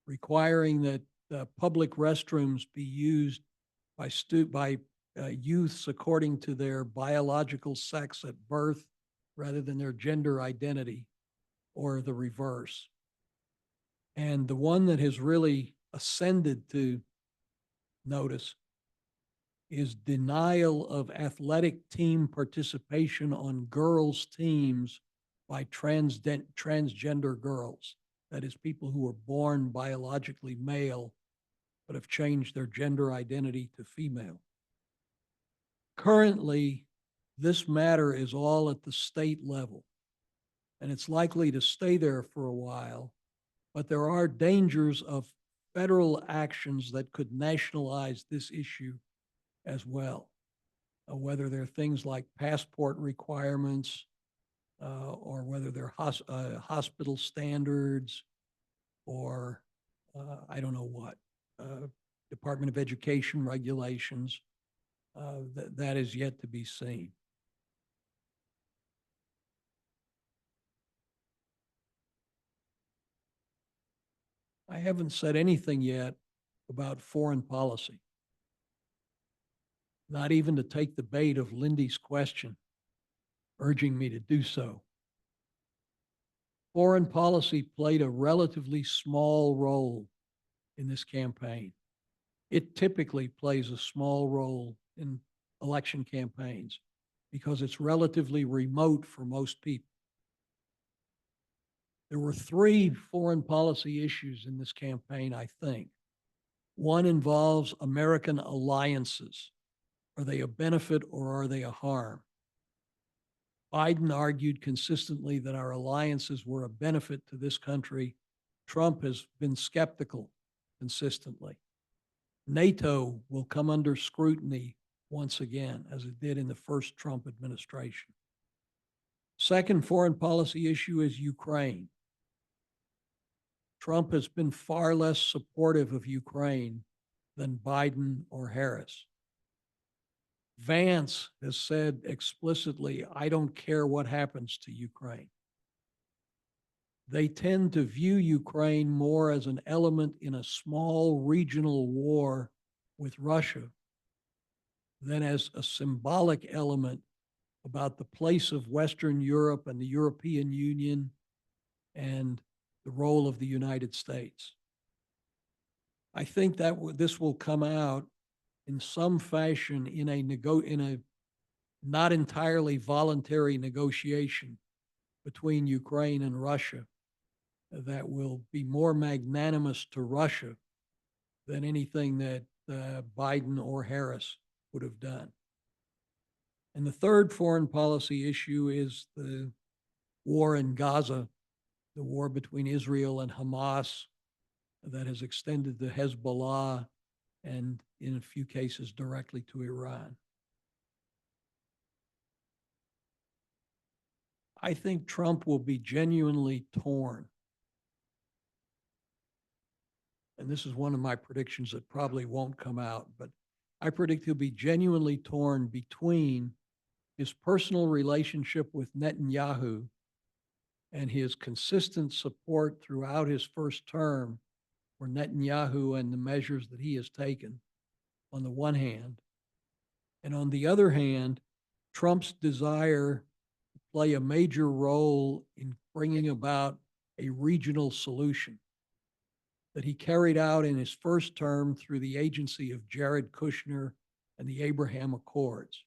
requiring that public restrooms be used by youths according to their biological sex at birth rather than their gender identity, or the reverse. And the one that has really ascended to notice is denial of athletic team participation on girls' teams by transgender girls. That is, people who were born biologically male but have changed their gender identity to female. Currently, this matter is all at the state level, and it's likely to stay there for a while, but there are dangers of federal actions that could nationalize this issue as well, whether they're things like passport requirements, or whether they're hospital standards, or I don't know what, Department of Education regulations. That is yet to be seen. I haven't said anything yet about foreign policy, not even to take the bait of Lindy's question, urging me to do so. Foreign policy played a relatively small role in this campaign. It typically plays a small role in election campaigns because it's relatively remote for most people. There were three foreign policy issues in this campaign, I think. One involves American alliances. Are they a benefit or are they a harm? Biden argued consistently that our alliances were a benefit to this country. Trump has been skeptical consistently. NATO will come under scrutiny once again, as it did in the first Trump administration. Second foreign policy issue is Ukraine. Trump has been far less supportive of Ukraine than Biden or Harris. Vance has said explicitly, I don't care what happens to Ukraine. They tend to view Ukraine more as an element in a small regional war with Russia than as a symbolic element about the place of Western Europe and the European Union and the role of the United States. I think that this will come out in some fashion in a not entirely voluntary negotiation between Ukraine and Russia that will be more magnanimous to Russia than anything that Biden or Harris would have done. And the third foreign policy issue is the war in Gaza, the war between Israel and Hamas that has extended to Hezbollah and in a few cases directly to Iran. I think Trump will be genuinely torn. And this is one of my predictions that probably won't come out, but I predict he'll be genuinely torn between his personal relationship with Netanyahu and his consistent support throughout his first term for Netanyahu and the measures that he has taken on the one hand, and on the other hand, Trump's desire to play a major role in bringing about a regional solution that he carried out in his first term through the agency of Jared Kushner and the Abraham Accords.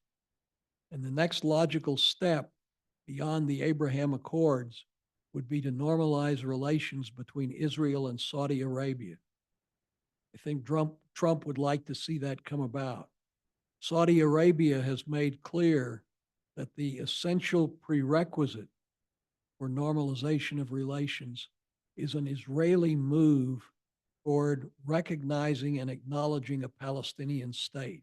And the next logical step beyond the Abraham Accords would be to normalize relations between Israel and Saudi Arabia. I think Trump would like to see that come about. Saudi Arabia has made clear that the essential prerequisite for normalization of relations is an Israeli move toward recognizing and acknowledging a Palestinian state.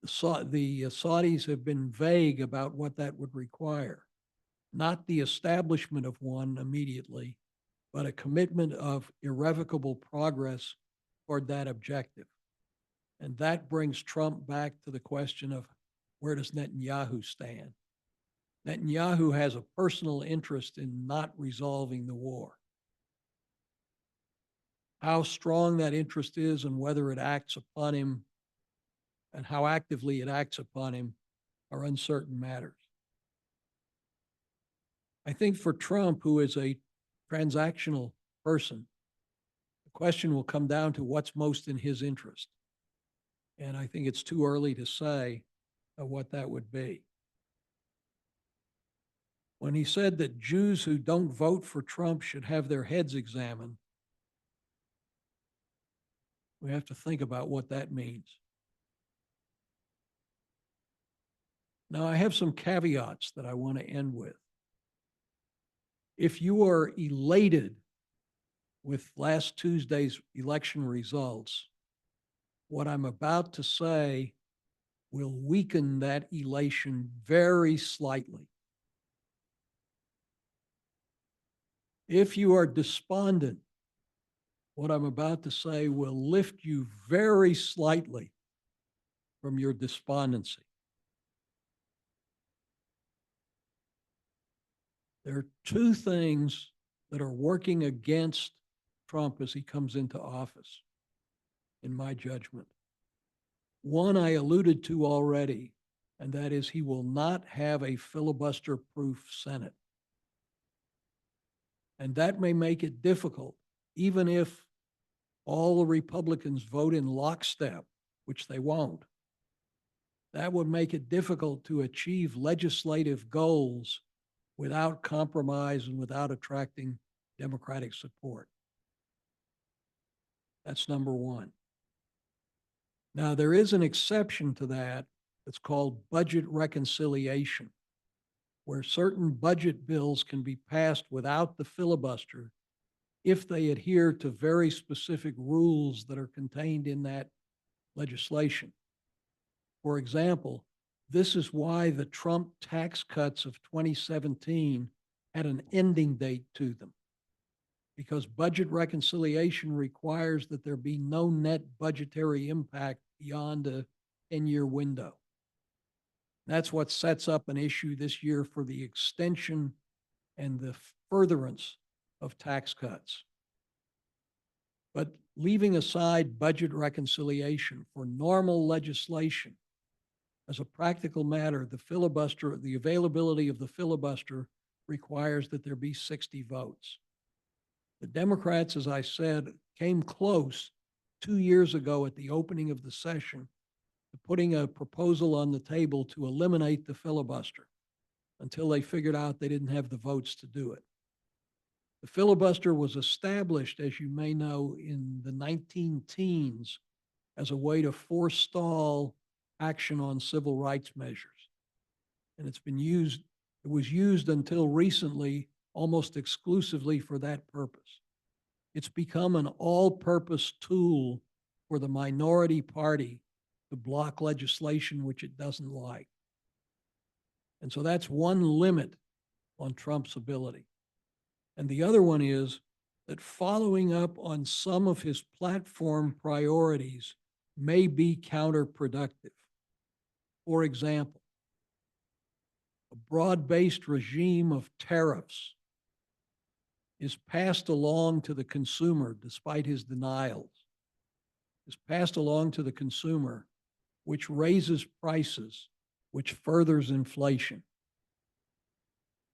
The Saudis have been vague about what that would require, not the establishment of one immediately, but a commitment of irrevocable progress toward that objective. And that brings Trump back to the question of where does Netanyahu stand? Netanyahu has a personal interest in not resolving the war. How strong that interest is and whether it acts upon him and how actively it acts upon him are uncertain matters. I think for Trump, who is a transactional person, the question will come down to what's most in his interest. And I think it's too early to say what that would be. When he said that Jews who don't vote for Trump should have their heads examined, we have to think about what that means. Now, I have some caveats that I want to end with. If you are elated with last Tuesday's election results, what I'm about to say will weaken that elation very slightly. If you are despondent, what I'm about to say will lift you very slightly from your despondency. There are two things that are working against Trump as he comes into office, in my judgment. One I alluded to already, and that is he will not have a filibuster-proof Senate. And that may make it difficult, even if all the Republicans vote in lockstep, which they won't. That would make it difficult to achieve legislative goals without compromise and without attracting Democratic support. That's number one. Now, there is an exception to that that's called budget reconciliation, where certain budget bills can be passed without the filibuster if they adhere to very specific rules that are contained in that legislation. For example, this is why the Trump tax cuts of 2017 had an ending date to them, because budget reconciliation requires that there be no net budgetary impact beyond a 10-year window. That's what sets up an issue this year for the extension and the furtherance of tax cuts. But leaving aside budget reconciliation for normal legislation, as a practical matter, the availability of the filibuster requires that there be 60 votes. The Democrats, as I said, came close 2 years ago at the opening of the session to putting a proposal on the table to eliminate the filibuster until they figured out they didn't have the votes to do it. The filibuster was established, as you may know, in the 19-teens as a way to forestall action on civil rights measures. And it was used until recently almost exclusively for that purpose. It's become an all-purpose tool for the minority party to block legislation which it doesn't like. And so that's one limit on Trump's ability. And the other one is that following up on some of his platform priorities may be counterproductive. For example, a broad-based regime of tariffs is passed along to the consumer, despite his denials, is passed along to the consumer, which raises prices, which furthers inflation,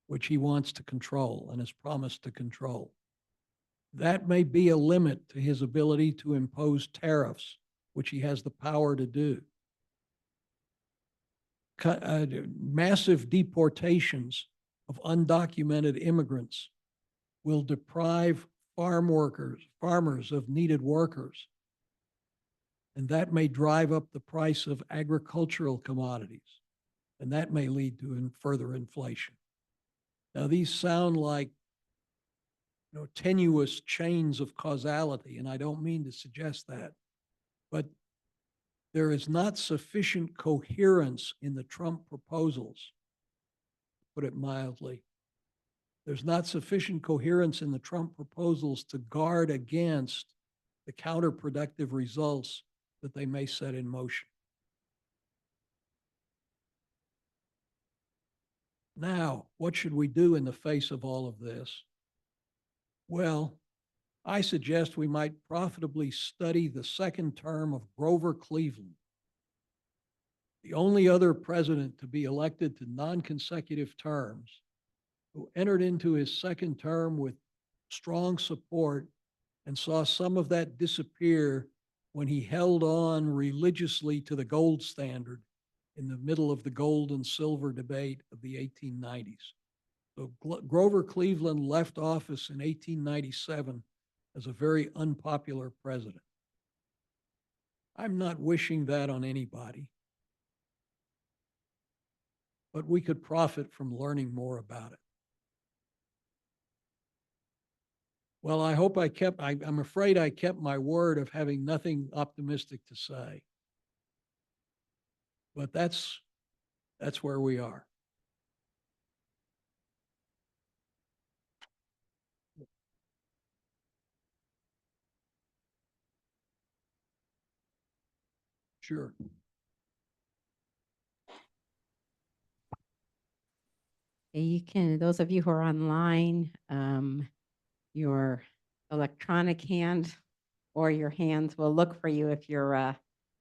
which he wants to control and has promised to control. That may be a limit to his ability to impose tariffs, which he has the power to do. Massive deportations of undocumented immigrants will deprive farmers of needed workers. And that may drive up the price of agricultural commodities. And that may lead to further inflation. Now, these sound like tenuous chains of causality, and I don't mean to suggest that, but there is not sufficient coherence in the Trump proposals, to put it mildly. There's not sufficient coherence in the Trump proposals to guard against the counterproductive results that they may set in motion. Now, what should we do in the face of all of this? Well, I suggest we might profitably study the second term of Grover Cleveland, the only other president to be elected to non-consecutive terms, who entered into his second term with strong support and saw some of that disappear when he held on religiously to the gold standard in the middle of the gold and silver debate of the 1890s. So Grover Cleveland left office in 1897 as a very unpopular president. I'm not wishing that on anybody, but we could profit from learning more about it. Well, I hope I'm afraid I kept my word of having nothing optimistic to say. But that's where we are. Sure. You can, those of you who are online, your electronic hand or your hands will look for you if you're,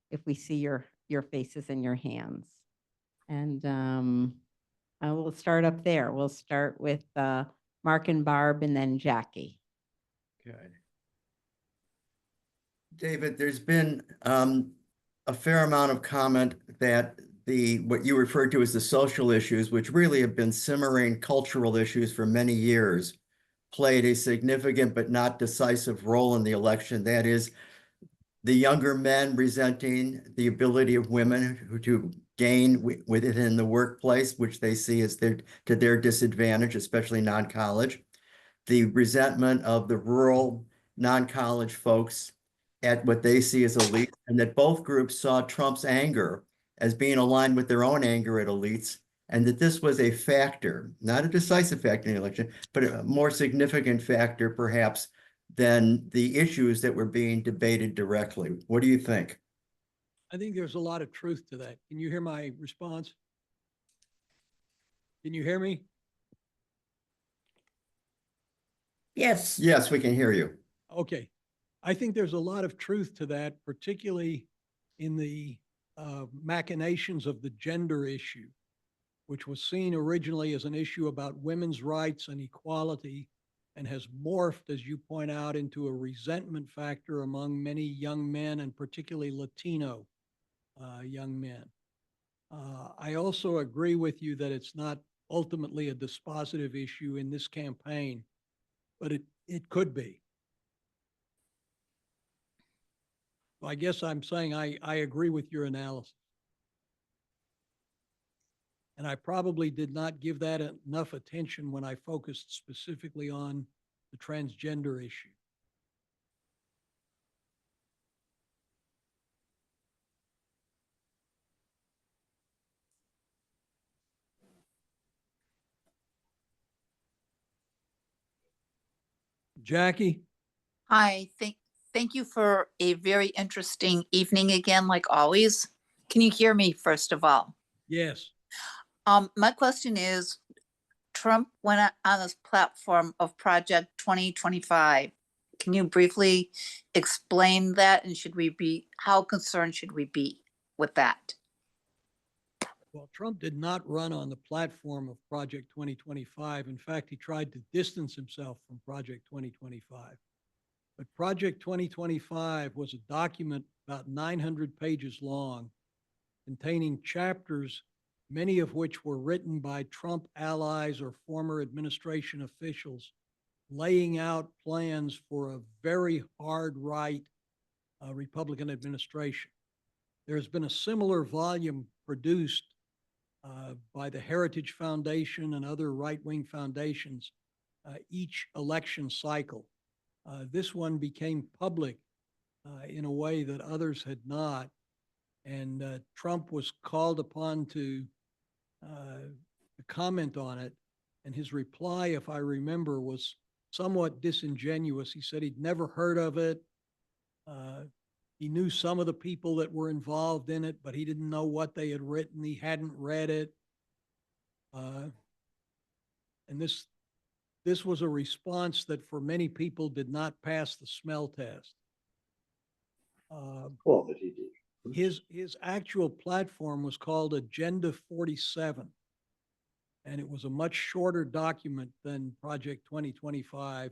if we see your faces and your hands. And I will start up there. We'll start with Mark and Barb and then Jackie. Okay. David, there's been a fair amount of comment that what you referred to as the social issues, which really have been simmering cultural issues for many years, played a significant but not decisive role in the election. That is, the younger men resenting the ability of women to gain within the workplace, which they see as to their disadvantage, especially non-college. The resentment of the rural non-college folks at what they see as elites, and that both groups saw Trump's anger as being aligned with their own anger at elites, and that this was a factor, not a decisive factor in the election, but a more significant factor perhaps than the issues that were being debated directly. What do you think? I think there's a lot of truth to that. Can you hear my response? Can you hear me? Yes. Yes, we can hear you. Okay. I think there's a lot of truth to that, particularly in the machinations of the gender issue, which was seen originally as an issue about women's rights and equality, and has morphed, as you point out, into a resentment factor among many young men, and particularly Latino young men. I also agree with you that it's not ultimately a dispositive issue in this campaign, but it could be. I guess I'm saying I agree with your analysis. And I probably did not give that enough attention when I focused specifically on the transgender issue. Jackie? Hi, thank you for a very interesting evening again, like always. Can you hear me, first of all? Yes. My question is, Trump went on this platform of Project 2025. Can you briefly explain that, and how concerned should we be with that? Well, Trump did not run on the platform of Project 2025. In fact, he tried to distance himself from Project 2025. But Project 2025 was a document about 900 pages long, containing chapters, many of which were written by Trump allies or former administration officials, laying out plans for a very hard right Republican administration. There's been a similar volume produced by the Heritage Foundation and other right-wing foundations each election cycle. This one became public in a way that others had not. And Trump was called upon to comment on it. And his reply, if I remember, was somewhat disingenuous. He said he'd never heard of it. He knew some of the people that were involved in it, but he didn't know what they had written. He hadn't read it. And this was a response that for many people did not pass the smell test. Well, that he did. His actual platform was called Agenda 47. And it was a much shorter document than Project 2025,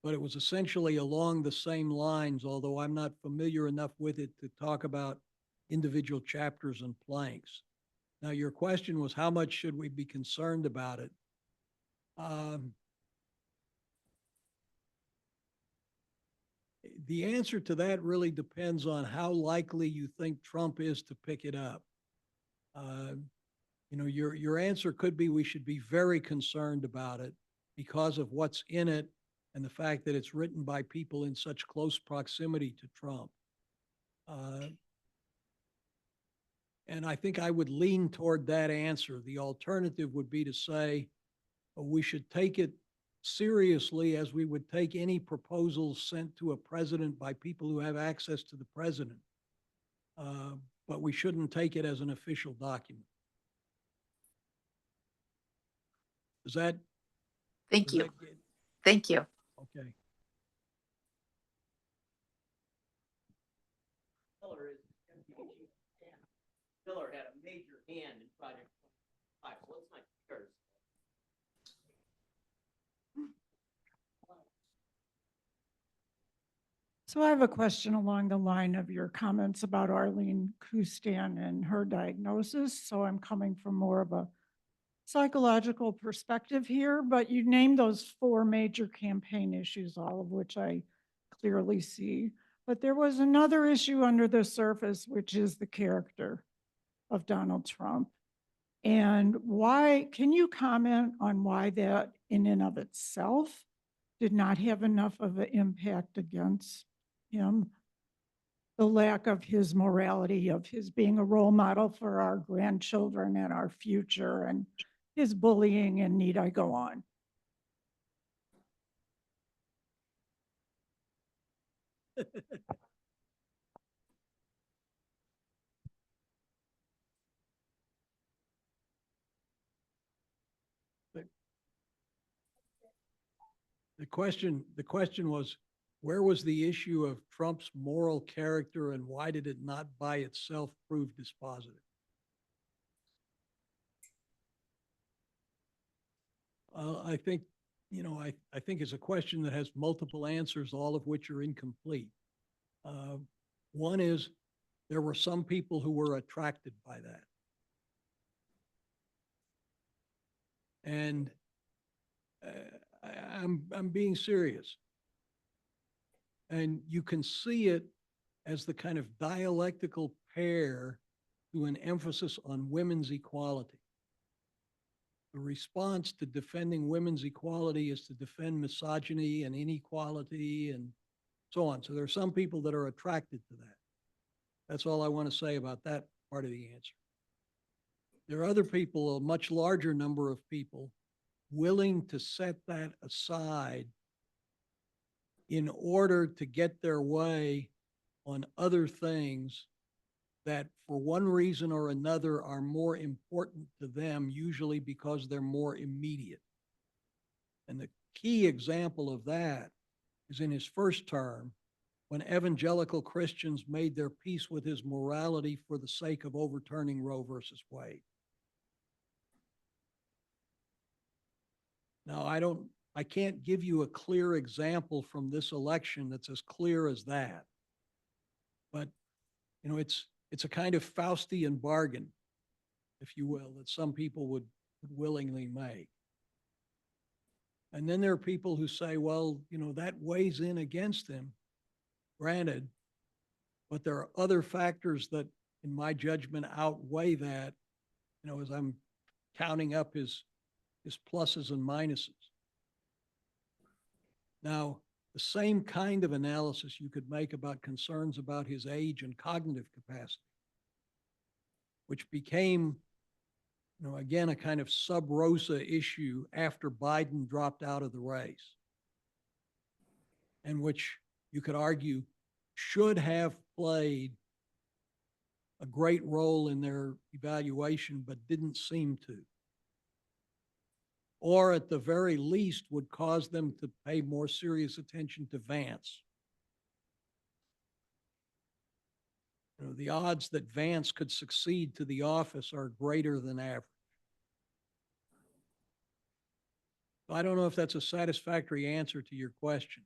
but it was essentially along the same lines, although I'm not familiar enough with it to talk about individual chapters and planks. Now, your question was, how much should we be concerned about it? The answer to that really depends on how likely you think Trump is to pick it up. You know, your answer could be we should be very concerned about it because of what's in it and the fact that it's written by people in such close proximity to Trump. And I think I would lean toward that answer. The alternative would be to say we should take it seriously as we would take any proposals sent to a president by people who have access to the president. But we shouldn't take it as an official document. Does that? Thank does you. that get- Thank you. Okay. Miller had a major hand in Project 25. So let's not curse. So I have a question along the line of your comments about Arlene Kustan and her diagnosis. So I'm coming from more of a psychological perspective here, but you named those 4 major campaign issues, all of which I clearly see. But there was another issue under the surface, which is the character of Donald Trump. And why, can you comment on why that in and of itself did not have enough of an impact against him? The lack of his morality, of his being a role model for our grandchildren and our future, and his bullying, and need I go on? The question was, where was the issue of Trump's moral character and why did it not by itself prove dispositive? I think, you know, I think it's a question that has multiple answers, all of which are incomplete. One is there were some people who were attracted by that. And I'm being serious. And you can see it as the kind of dialectical pair to an emphasis on women's equality. The response to defending women's equality is to defend misogyny and inequality and so on. So there are some people that are attracted to that. That's all I want to say about that part of the answer. There are other people, a much larger number of people, willing to set that aside in order to get their way on other things that for one reason or another are more important to them, usually because they're more immediate. And the key example of that is in his first term, when evangelical Christians made their peace with his morality for the sake of overturning Roe versus Wade. Now, I can't give you a clear example from this election that's as clear as that. But, you know, it's a kind of Faustian bargain, if you will, that some people would willingly make. And then there are people who say, well, you know, that weighs in against him, granted, but there are other factors that, in my judgment, outweigh that, you know, as I'm counting up his pluses and minuses. Now, the same kind of analysis you could make about concerns about his age and cognitive capacity, which became, you know, again, a kind of sub rosa issue after Biden dropped out of the race, and which you could argue should have played a great role in their evaluation, but didn't seem to. or at the very least would cause them to pay more serious attention to Vance. You know, the odds that Vance could succeed to the office are greater than average. I don't know if that's a satisfactory answer to your question.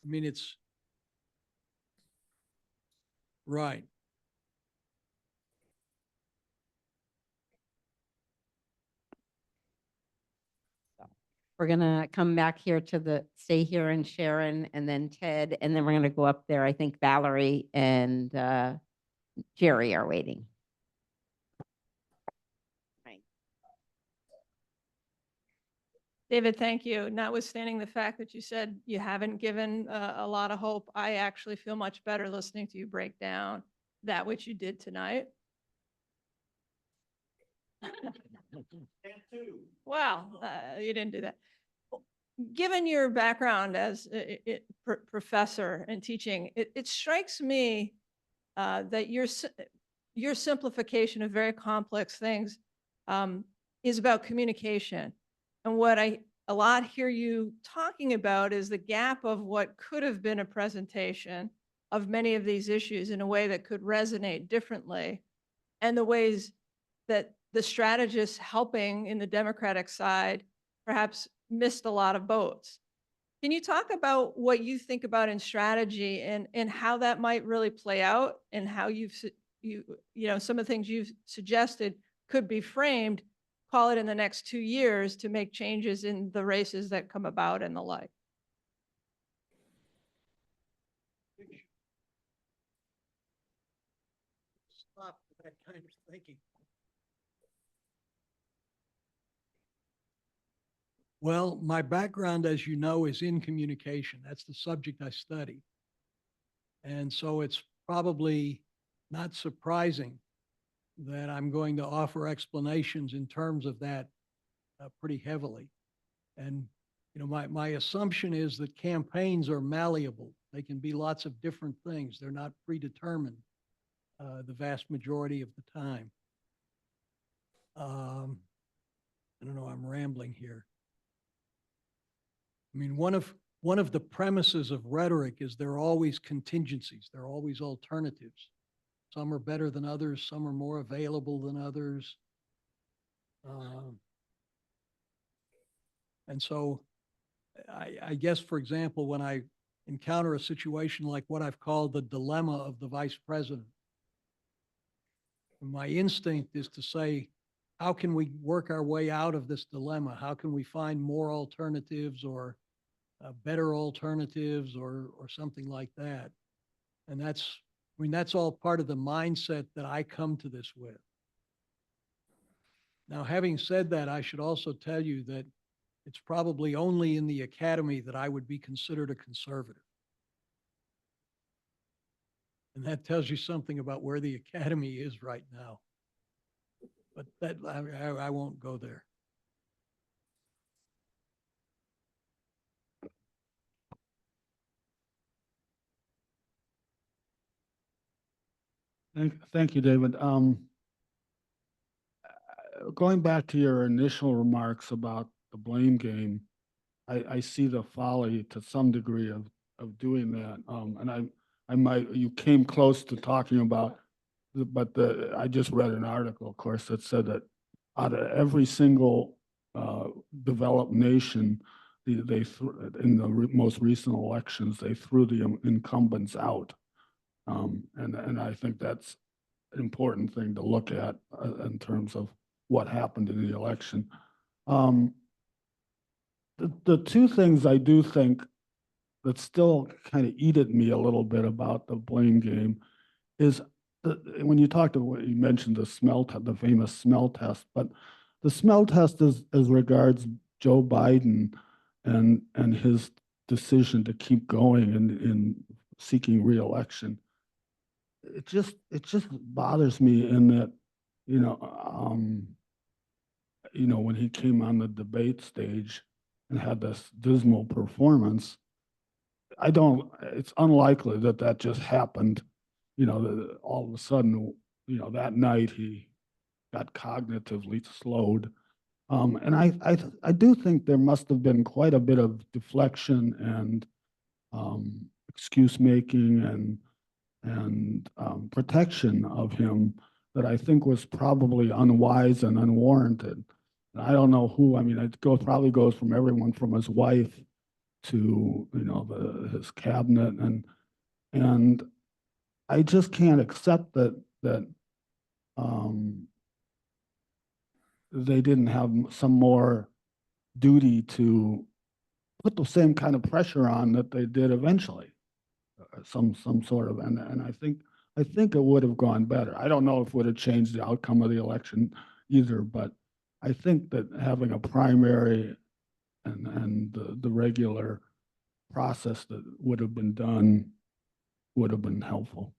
I mean, it's right. We're gonna come back here to stay here and Sharon and then Ted, and then we're gonna go up there. I think Valerie and Jerry are waiting. Right. David, thank you. Notwithstanding the fact that you said you haven't given a lot of hope, I actually feel much better listening to you break down that which you did tonight. Well, you didn't do that. Given your background as a professor and teaching, it strikes me that your simplification of very complex things is about communication. And what I a lot hear you talking about is the gap of what could have been a presentation of many of these issues in a way that could resonate differently, and the ways that the strategists helping in the Democratic side perhaps missed a lot of boats. Can you talk about what you think about in strategy and how that might really play out, and how you know, some of the things you've suggested could be framed, call it in the next 2 years, to make changes in the races that come about and the like? Stop that kind of thinking. Well, my background, as you know, is in communication. That's the subject I study. And so it's probably not surprising that I'm going to offer explanations in terms of that pretty heavily. And, you know, my assumption is that campaigns are malleable. They can be lots of different things. They're not predetermined the vast majority of the time. I don't know, I'm rambling here. I mean, one of the premises of rhetoric is there are always contingencies. There are always alternatives. Some are better than others. Some are more available than others. And so I guess, for example, when I encounter a situation like what I've called the dilemma of the vice president, my instinct is to say, how can we work our way out of this dilemma? How can we find more alternatives or better alternatives or something like that? And that's all part of the mindset that I come to this with. Now, having said that, I should also tell you that it's probably only in the academy that I would be considered a conservative. And that tells you something about where the academy is right now. But that I won't go there. Thank you, David. Going back to your initial remarks about the blame game, I see the folly to some degree of doing that. And you came close to talking about, I just read an article, of course, that said that out of every single developed nation, in the most recent elections, they threw the incumbents out. And I think that's an important thing to look at in terms of what happened in the election. The two things I do think that still kind of eat at me a little bit about the blame game is when you mentioned the famous smell test, but the smell test is as regards Joe Biden and his decision to keep going in seeking re-election. It just bothers me in that, when he came on the debate stage and had this dismal performance, it's unlikely that just happened, all of a sudden, that night he got cognitively slowed. And I do think there must have been quite a bit of deflection and excuse making and protection of him that I think was probably unwise and unwarranted. And I don't know who. I mean, probably goes from everyone from his wife to his cabinet, and I just can't accept that they didn't have some more duty to put the same kind of pressure on that they did eventually, some sort of, and I think it would have gone better. I don't know if it would have changed the outcome of the election either, but I think that having a primary and the regular process that would have been done would have been helpful.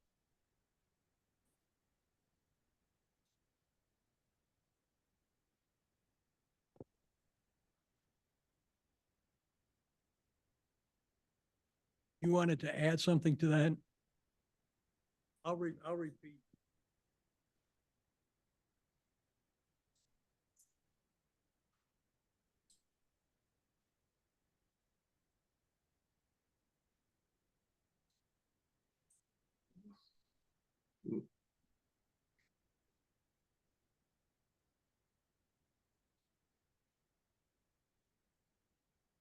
You wanted to add something to that? I'll repeat.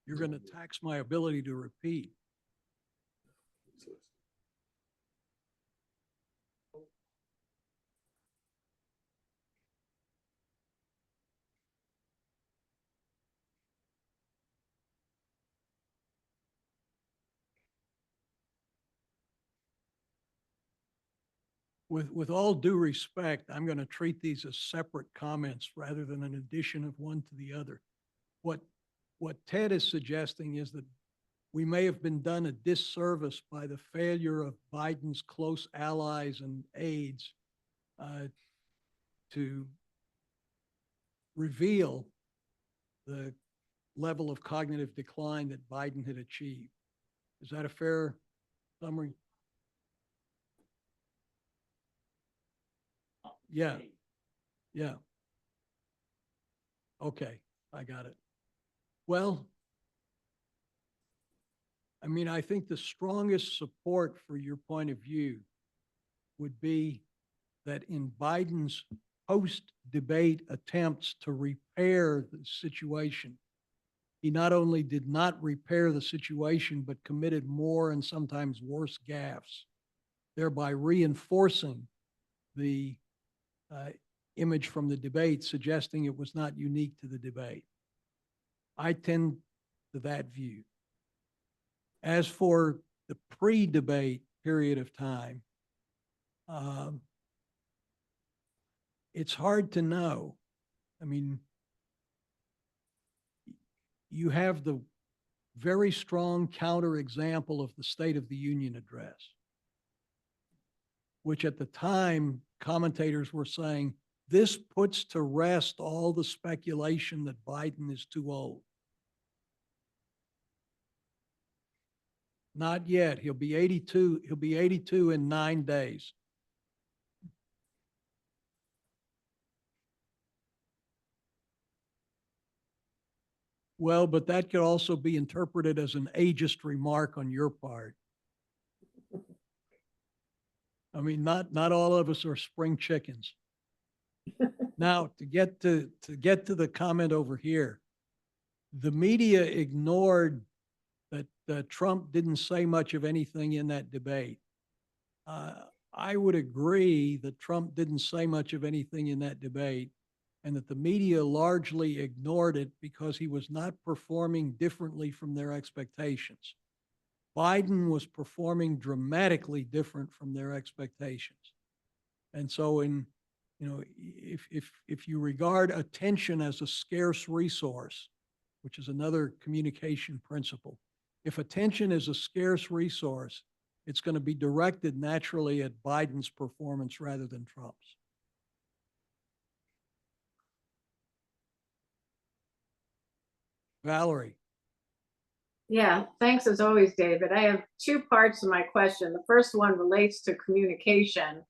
You're going to tax my ability to repeat. With all due respect, I'm going to treat these as separate comments rather than an addition of one to the other. What Ted is suggesting is that we may have been done a disservice by the failure of Biden's close allies and aides to reveal the level of cognitive decline that Biden had achieved. Is that a fair summary? Yeah. Yeah. Okay, I got it. Well, I mean, I think the strongest support for your point of view would be that in Biden's post-debate attempts to repair the situation, he not only did not repair the situation, but committed more and sometimes worse gaffes, thereby reinforcing the image from the debate, suggesting it was not unique to the debate. I tend to that view. As for the pre-debate period of time, it's hard to know. I mean, you have the very strong counterexample of the State of the Union address, which at the time commentators were saying, this puts to rest all the speculation that Biden is too old. Not yet. He'll be 82. He'll be 82 in 9 days. Well, but that could also be interpreted as an ageist remark on your part. I mean, not all of us are spring chickens. Now, to get to the comment over here, the media ignored that Trump didn't say much of anything in that debate. I would agree that Trump didn't say much of anything in that debate, and that the media largely ignored it because he was not performing differently from their expectations. Biden was performing dramatically different from their expectations. And so if you regard attention as a scarce resource, which is another communication principle, if attention is a scarce resource, it's going to be directed naturally at Biden's performance rather than Trump's. Valerie. Yeah, thanks as always, David. I have two parts to my question. The first one relates to communication.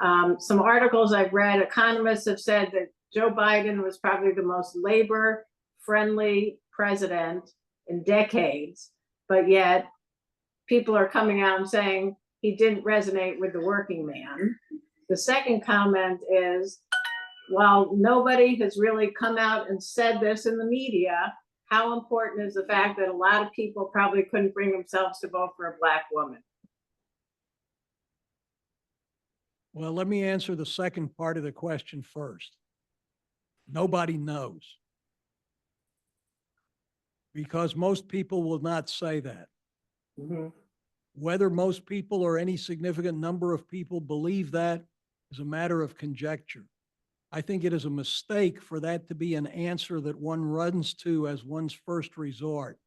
Some articles I've read, economists have said that Joe Biden was probably the most labor-friendly president in decades, but yet people are coming out and saying he didn't resonate with the working man. The second comment is, while nobody has really come out and said this in the media, how important is the fact that a lot of people probably couldn't bring themselves to vote for a Black woman? Well, let me answer the second part of the question first. Nobody knows. Because most people will not say that. Whether most people or any significant number of people believe that is a matter of conjecture. I think it is a mistake for that to be an answer that one runs to as one's first resort.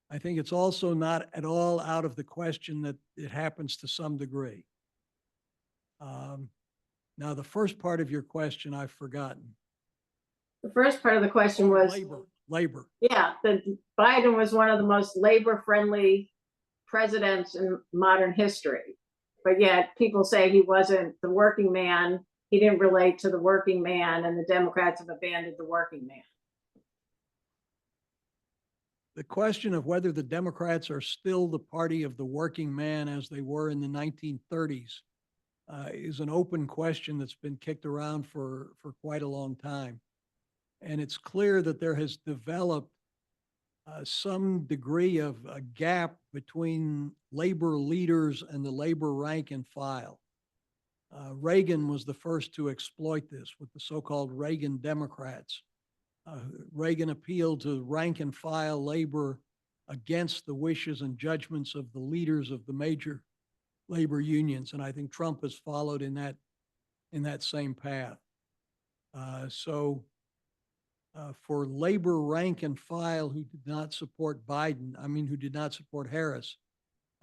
I think it's also not at all out of the question that it happens to some degree. Now, the first part of your question, I've forgotten. The first part of the question was, Labor. yeah, that Biden was one of the most labor-friendly presidents in modern history. But yet people say he wasn't the working man. He didn't relate to the working man, and the Democrats have abandoned the working man. The question of whether the Democrats are still the party of the working man as they were in the 1930s is an open question that's been kicked around for quite a long time. And it's clear that there has developed some degree of a gap between labor leaders and the labor rank and file. Reagan was the first to exploit this with the so-called Reagan Democrats. Reagan appealed to rank and file labor against the wishes and judgments of the leaders of the major labor unions, and I think Trump has followed in that same path. For labor rank and file who did not support who did not support Harris,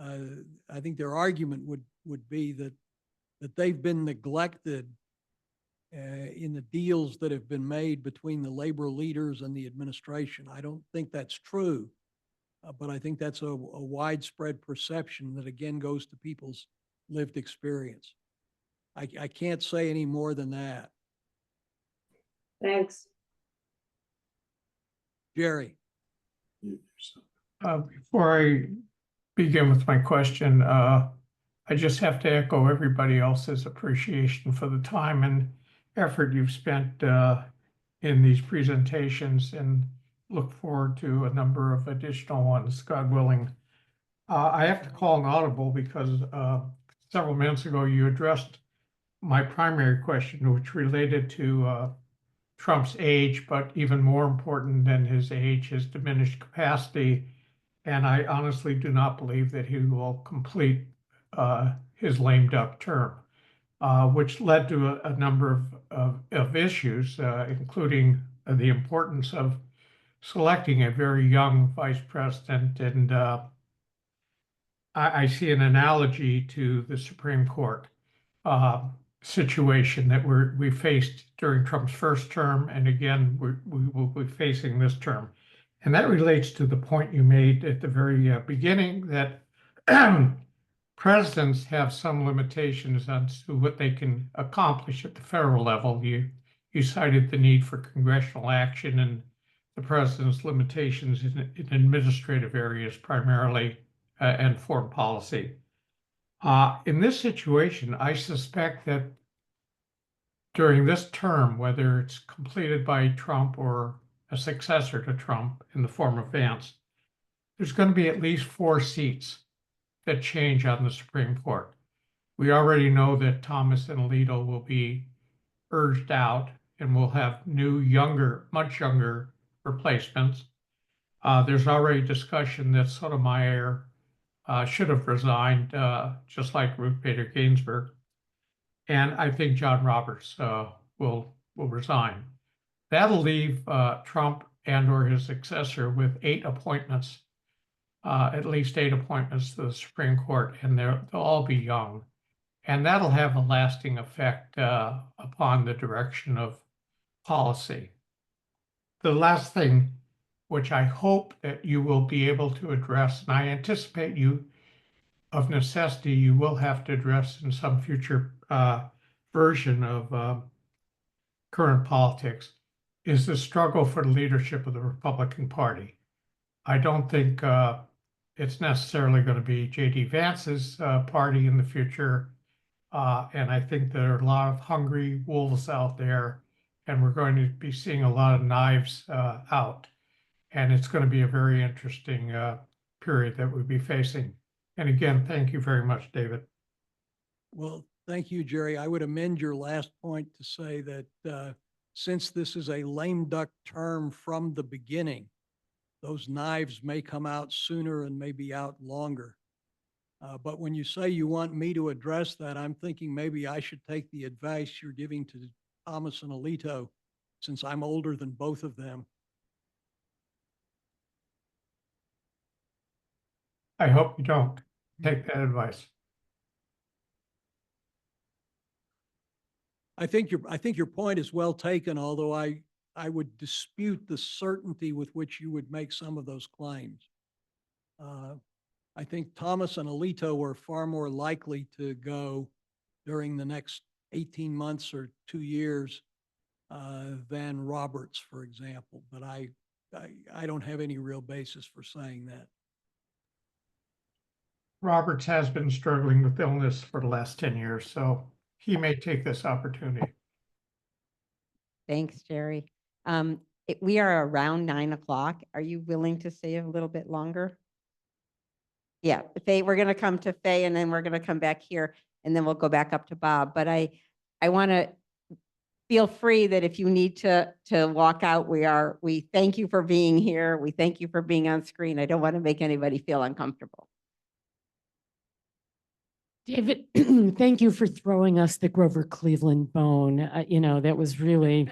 I think their argument would be that they've been neglected in the deals that have been made between the labor leaders and the administration. I don't think that's true, but I think that's a widespread perception that again goes to people's lived experience. I can't say any more than that. Thanks. Jerry. Before I begin with my question, I just have to echo everybody else's appreciation for the time and effort you've spent in these presentations, and look forward to a number of additional ones, God willing. I have to call an audible because several minutes ago you addressed my primary question, which related to Trump's age, but even more important than his age, his diminished capacity. And I honestly do not believe that he will complete his lame duck term, which led to a number of issues, including the importance of selecting a very young vice president. And I see an analogy to the Supreme Court situation that we faced during Trump's first term, and again we will be facing this term. And that relates to the point you made at the very beginning, that presidents have some limitations on what they can accomplish at the federal level. You cited the need for congressional action and the president's limitations in administrative areas primarily, and foreign policy. In this situation, I suspect that during this term, whether it's completed by Trump or a successor to Trump in the form of Vance, there's going to be at least 4 seats that change on the Supreme Court. We already know that Thomas and Alito will be urged out, and we'll have new, much younger replacements. There's already discussion that Sotomayor should have resigned, just like Ruth Bader Ginsburg. And I think John Roberts will resign. That'll leave Trump and or his successor with 8 appointments, at least 8 appointments to the Supreme Court, and they'll all be young. And that'll have a lasting effect upon the direction of policy. The last thing, which I hope that you will be able to address, and I anticipate you, of necessity, you will have to address in some future version of current politics is the struggle for the leadership of the Republican Party. I don't think it's necessarily going to be J.D. Vance's party in the future. And I think there are a lot of hungry wolves out there, and we're going to be seeing a lot of knives out. And it's going to be a very interesting period that we'll be facing. And again, thank you very much, David. Well, thank you, Jerry. I would amend your last point to say that since this is a lame duck term from the beginning, those knives may come out sooner and may be out longer. But when you say you want me to address that, I'm thinking maybe I should take the advice you're giving to Thomas and Alito, since I'm older than both of them. I hope you don't take that advice. I think your point is well taken, although I would dispute the certainty with which you would make some of those claims. I think Thomas and Alito are far more likely to go during the next 18 months or 2 years than Roberts, for example. But I don't have any real basis for saying that. Roberts has been struggling with illness for the last 10 years, so he may take this opportunity. Thanks, Jerry. We are around 9 o'clock. Are you willing to stay a little bit longer? Yeah, Faye, we're going to come to Faye and then we're going to come back here and then we'll go back up to Bob. But I want to feel free that if you need to walk out, we thank you for being here. We thank you for being on screen. I don't want to make anybody feel uncomfortable. David, thank you for throwing us the Grover Cleveland bone. That was really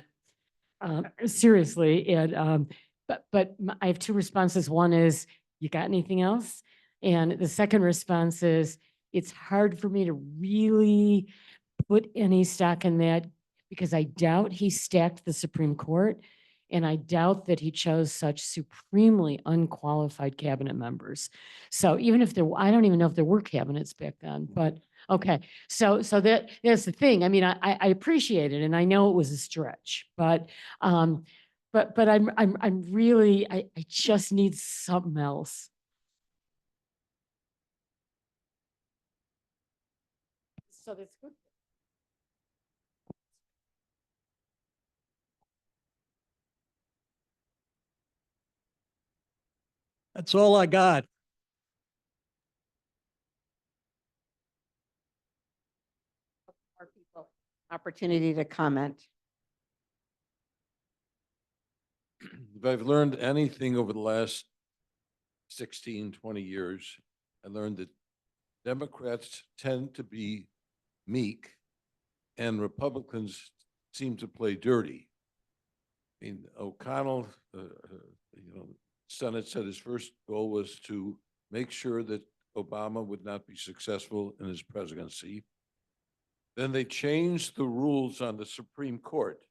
seriously. And but I have two responses. One is, you got anything else? And the second response is, it's hard for me to really put any stock in that because I doubt he stacked the Supreme Court. And I doubt that he chose such supremely unqualified cabinet members. So even if I don't even know if there were cabinets back then, but okay. So that's the thing. I mean, I appreciate it and I know it was a stretch, but I'm really, I just need something else. So that's good. That's all I got. More people opportunity to comment. If I've learned anything over the last 16, 20 years, I learned that Democrats tend to be meek and Republicans seem to play dirty. I mean, O'Connell, Senate said his first goal was to make sure that Obama would not be successful in his presidency. Then they changed the rules on the Supreme Court.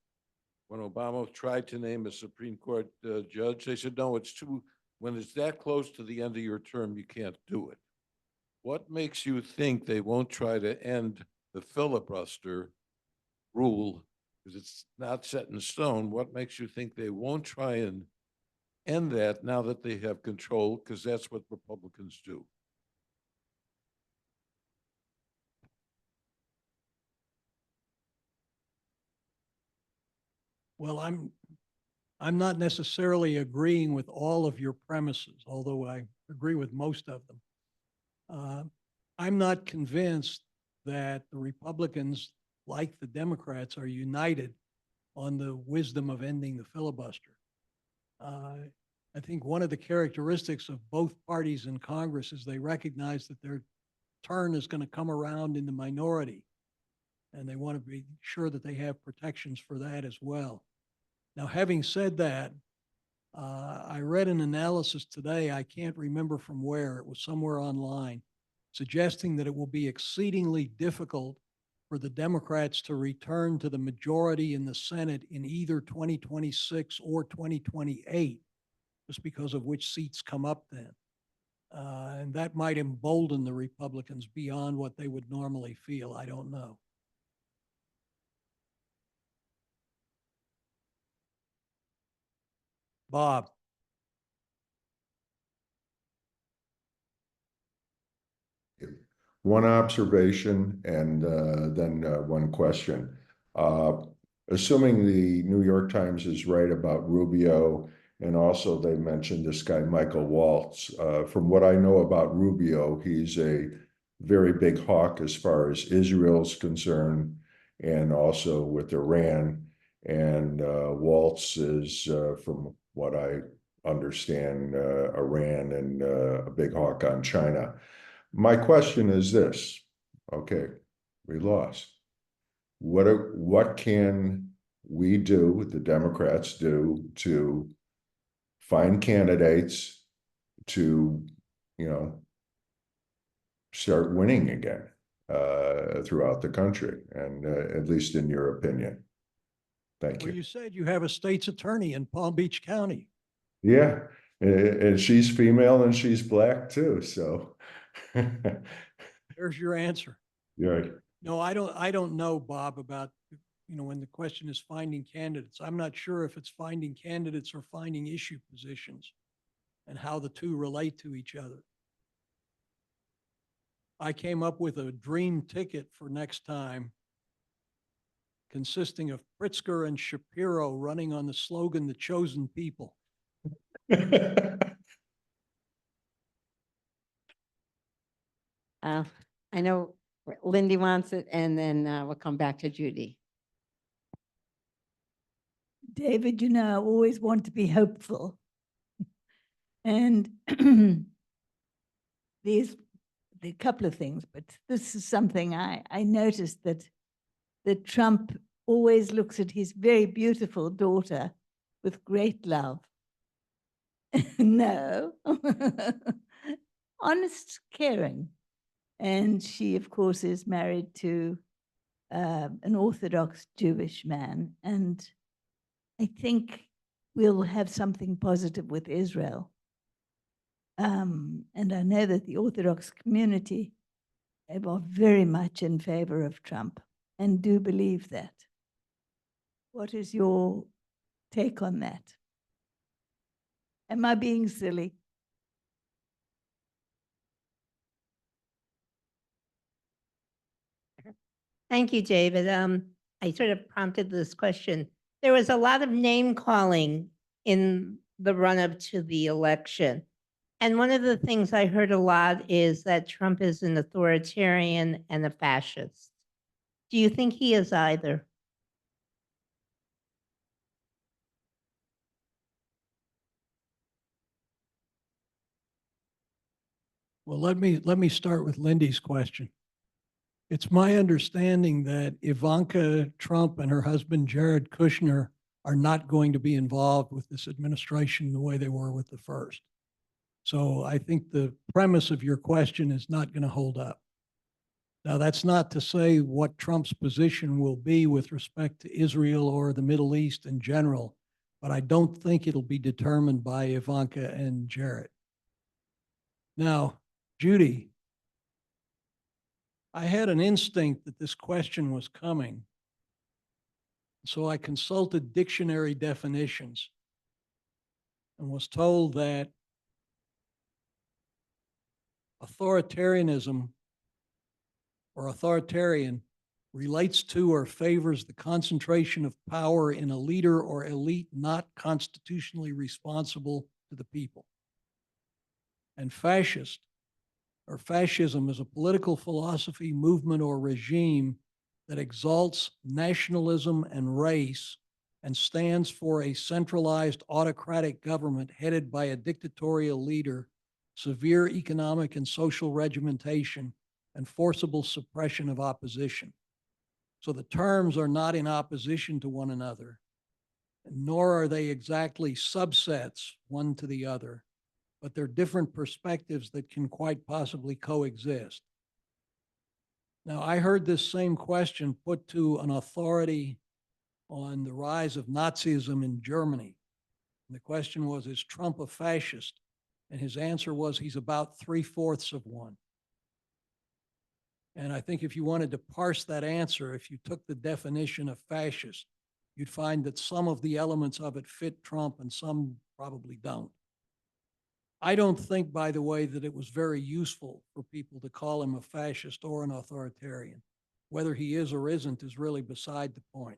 When Obama tried to name a Supreme Court judge, they said, no, when it's that close to the end of your term, you can't do it. What makes you think they won't try to end the filibuster rule, because it's not set in stone? What makes you think they won't try and end that now that they have control, because that's what Republicans do? Well, I'm not necessarily agreeing with all of your premises, although I agree with most of them. I'm not convinced that the Republicans, like the Democrats, are united on the wisdom of ending the filibuster. I think one of the characteristics of both parties in Congress is they recognize that their turn is going to come around in the minority, and they want to be sure that they have protections for that as well. Now, having said that, I read an analysis today, I can't remember from where, it was somewhere online, suggesting that it will be exceedingly difficult for the Democrats to return to the majority in the Senate in either 2026 or 2028, just because of which seats come up then. And that might embolden the Republicans beyond what they would normally feel. I don't know. Bob? One observation and then one question. Assuming the New York Times is right about Rubio, and also they mentioned this guy, Michael Waltz. From what I know about Rubio, he's a very big hawk as far as Israel's concerned, and also with Iran. And Waltz is, from what I understand, Iran, and a big hawk on China. My question is this, okay, we lost. What can we do, the Democrats do, to find candidates to, start winning again throughout the country, and at least in your opinion? Thank Well, you. you said you have a state's attorney in Palm Beach County. Yeah, and she's female and she's black too, so. There's your answer. Yeah. No, I don't know, Bob, about, when the question is finding candidates. I'm not sure if it's finding candidates or finding issue positions and how the two relate to each other. I came up with a dream ticket for next time consisting of Pritzker and Shapiro running on the slogan, "The Chosen People." I know Lindy wants it, and then we'll come back to Judy. David, I always want to be hopeful. And there's a couple of things, but this is something I noticed, that Trump always looks at his very beautiful daughter with great love. No, honest caring. And she, of course, is married to an Orthodox Jewish man. And I think we'll have something positive with Israel. And I know that the Orthodox community are very much in favor of Trump and do believe that. What is your take on that? Am I being silly? Thank you, David. I sort of prompted this question. There was a lot of name calling in the run-up to the election. And one of the things I heard a lot is that Trump is an authoritarian and a fascist. Do you think he is either? Well, let me start with Lindy's question. It's my understanding that Ivanka Trump and her husband, Jared Kushner, are not going to be involved with this administration the way they were with the first. So I think the premise of your question is not going to hold up. Now, that's not to say what Trump's position will be with respect to Israel or the Middle East in general, but I don't think it'll be determined by Ivanka and Jared. Now, Judy, I had an instinct that this question was coming. So I consulted dictionary definitions and was told that authoritarianism or authoritarian relates to or favors the concentration of power in a leader or elite not constitutionally responsible to the people. And fascist or fascism is a political philosophy, movement, or regime that exalts nationalism and race and stands for a centralized autocratic government headed by a dictatorial leader, severe economic and social regimentation, and forcible suppression of opposition. So the terms are not in opposition to one another, nor are they exactly subsets one to the other, but they're different perspectives that can quite possibly coexist. Now, I heard this same question put to an authority on the rise of Nazism in Germany. And the question was, is Trump a fascist? And his answer was, he's about 3/4 of one. And I think if you wanted to parse that answer, if you took the definition of fascist, you'd find that some of the elements of it fit Trump and some probably don't. I don't think, by the way, that it was very useful for people to call him a fascist or an authoritarian. Whether he is or isn't is really beside the point.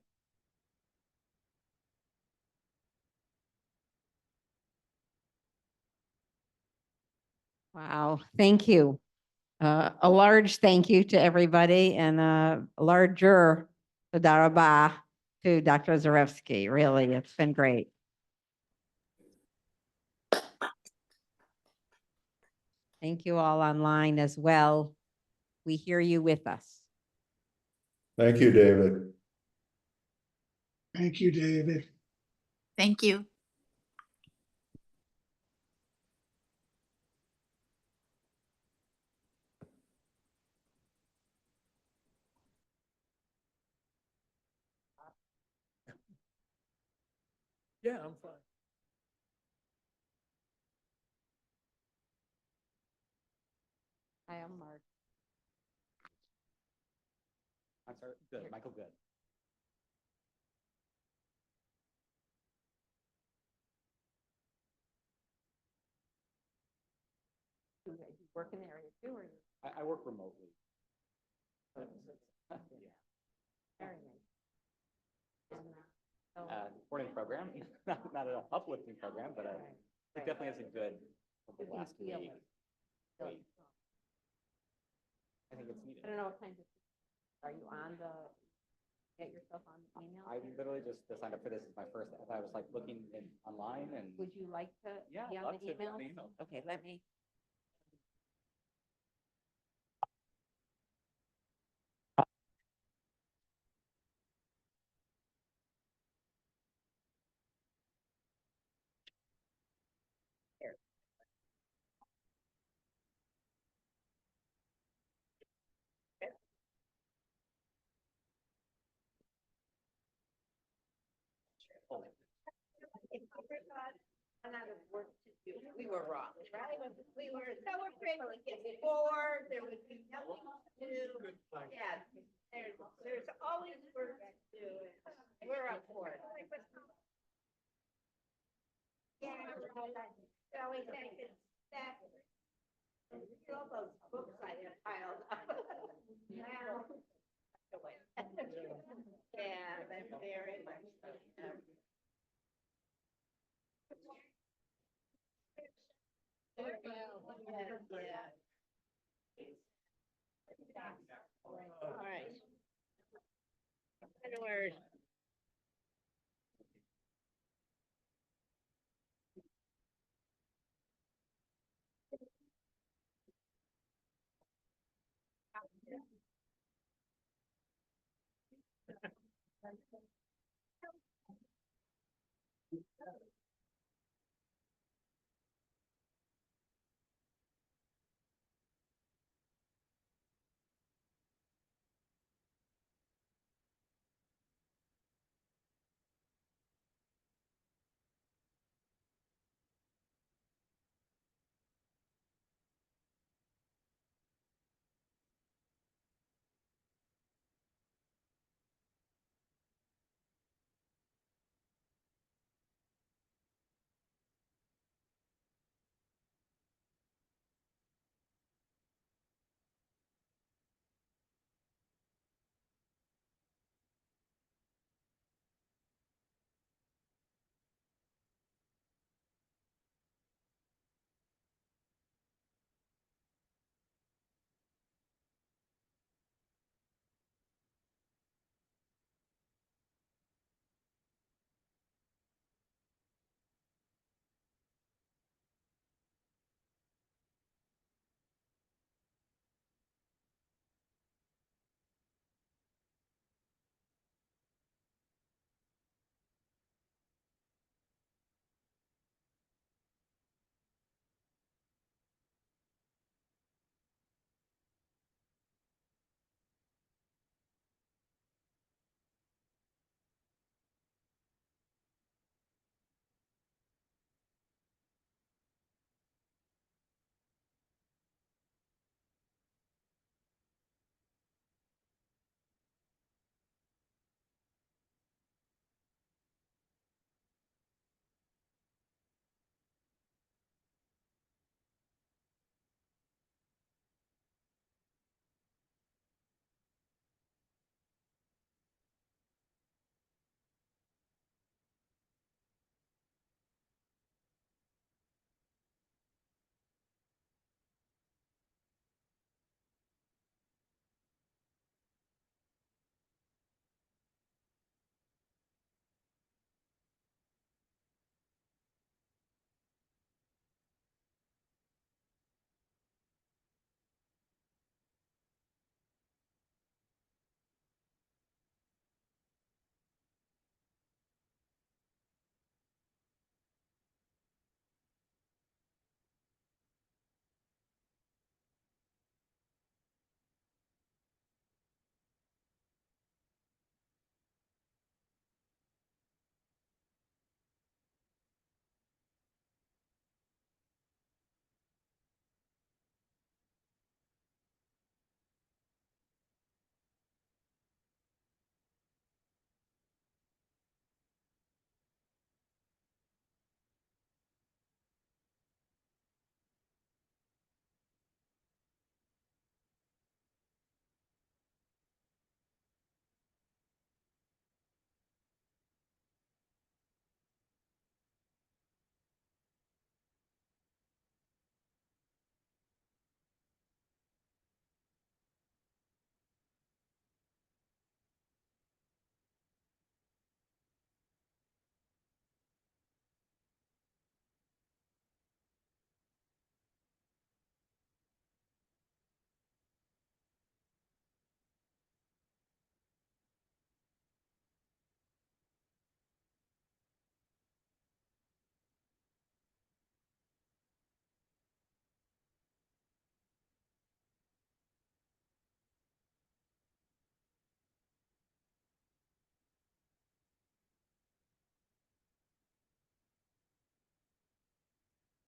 Wow, thank you. A large thank you to everybody and a larger toda rabah to Dr. Zarefsky. Really, it's been great. Thank you all online as well. We hear you with us. Thank you, David. Thank you, David. Thank you. Yeah, I'm fine. I am Mark. I'm sorry, good, Michael, good. You work in the area too, or you? I work remotely. Yeah. Very nice. Morning program, not an uplifting program, but it definitely has a good over the last week. I think it's needed. I don't know what kinds of, are you on the, get yourself on email? I literally just signed up for this as my first, I was like looking online and. Would you like to Yeah, be I'd on love the to be on email? the email. Okay, let me. We were wrong, right? We were so afraid we would get bored, there would be nothing to do. Yeah, there's always work to do. We're up for it. Yeah, so we think it's that. All those books I have piled up. Now. Yeah, that's very much so. All right. Onward.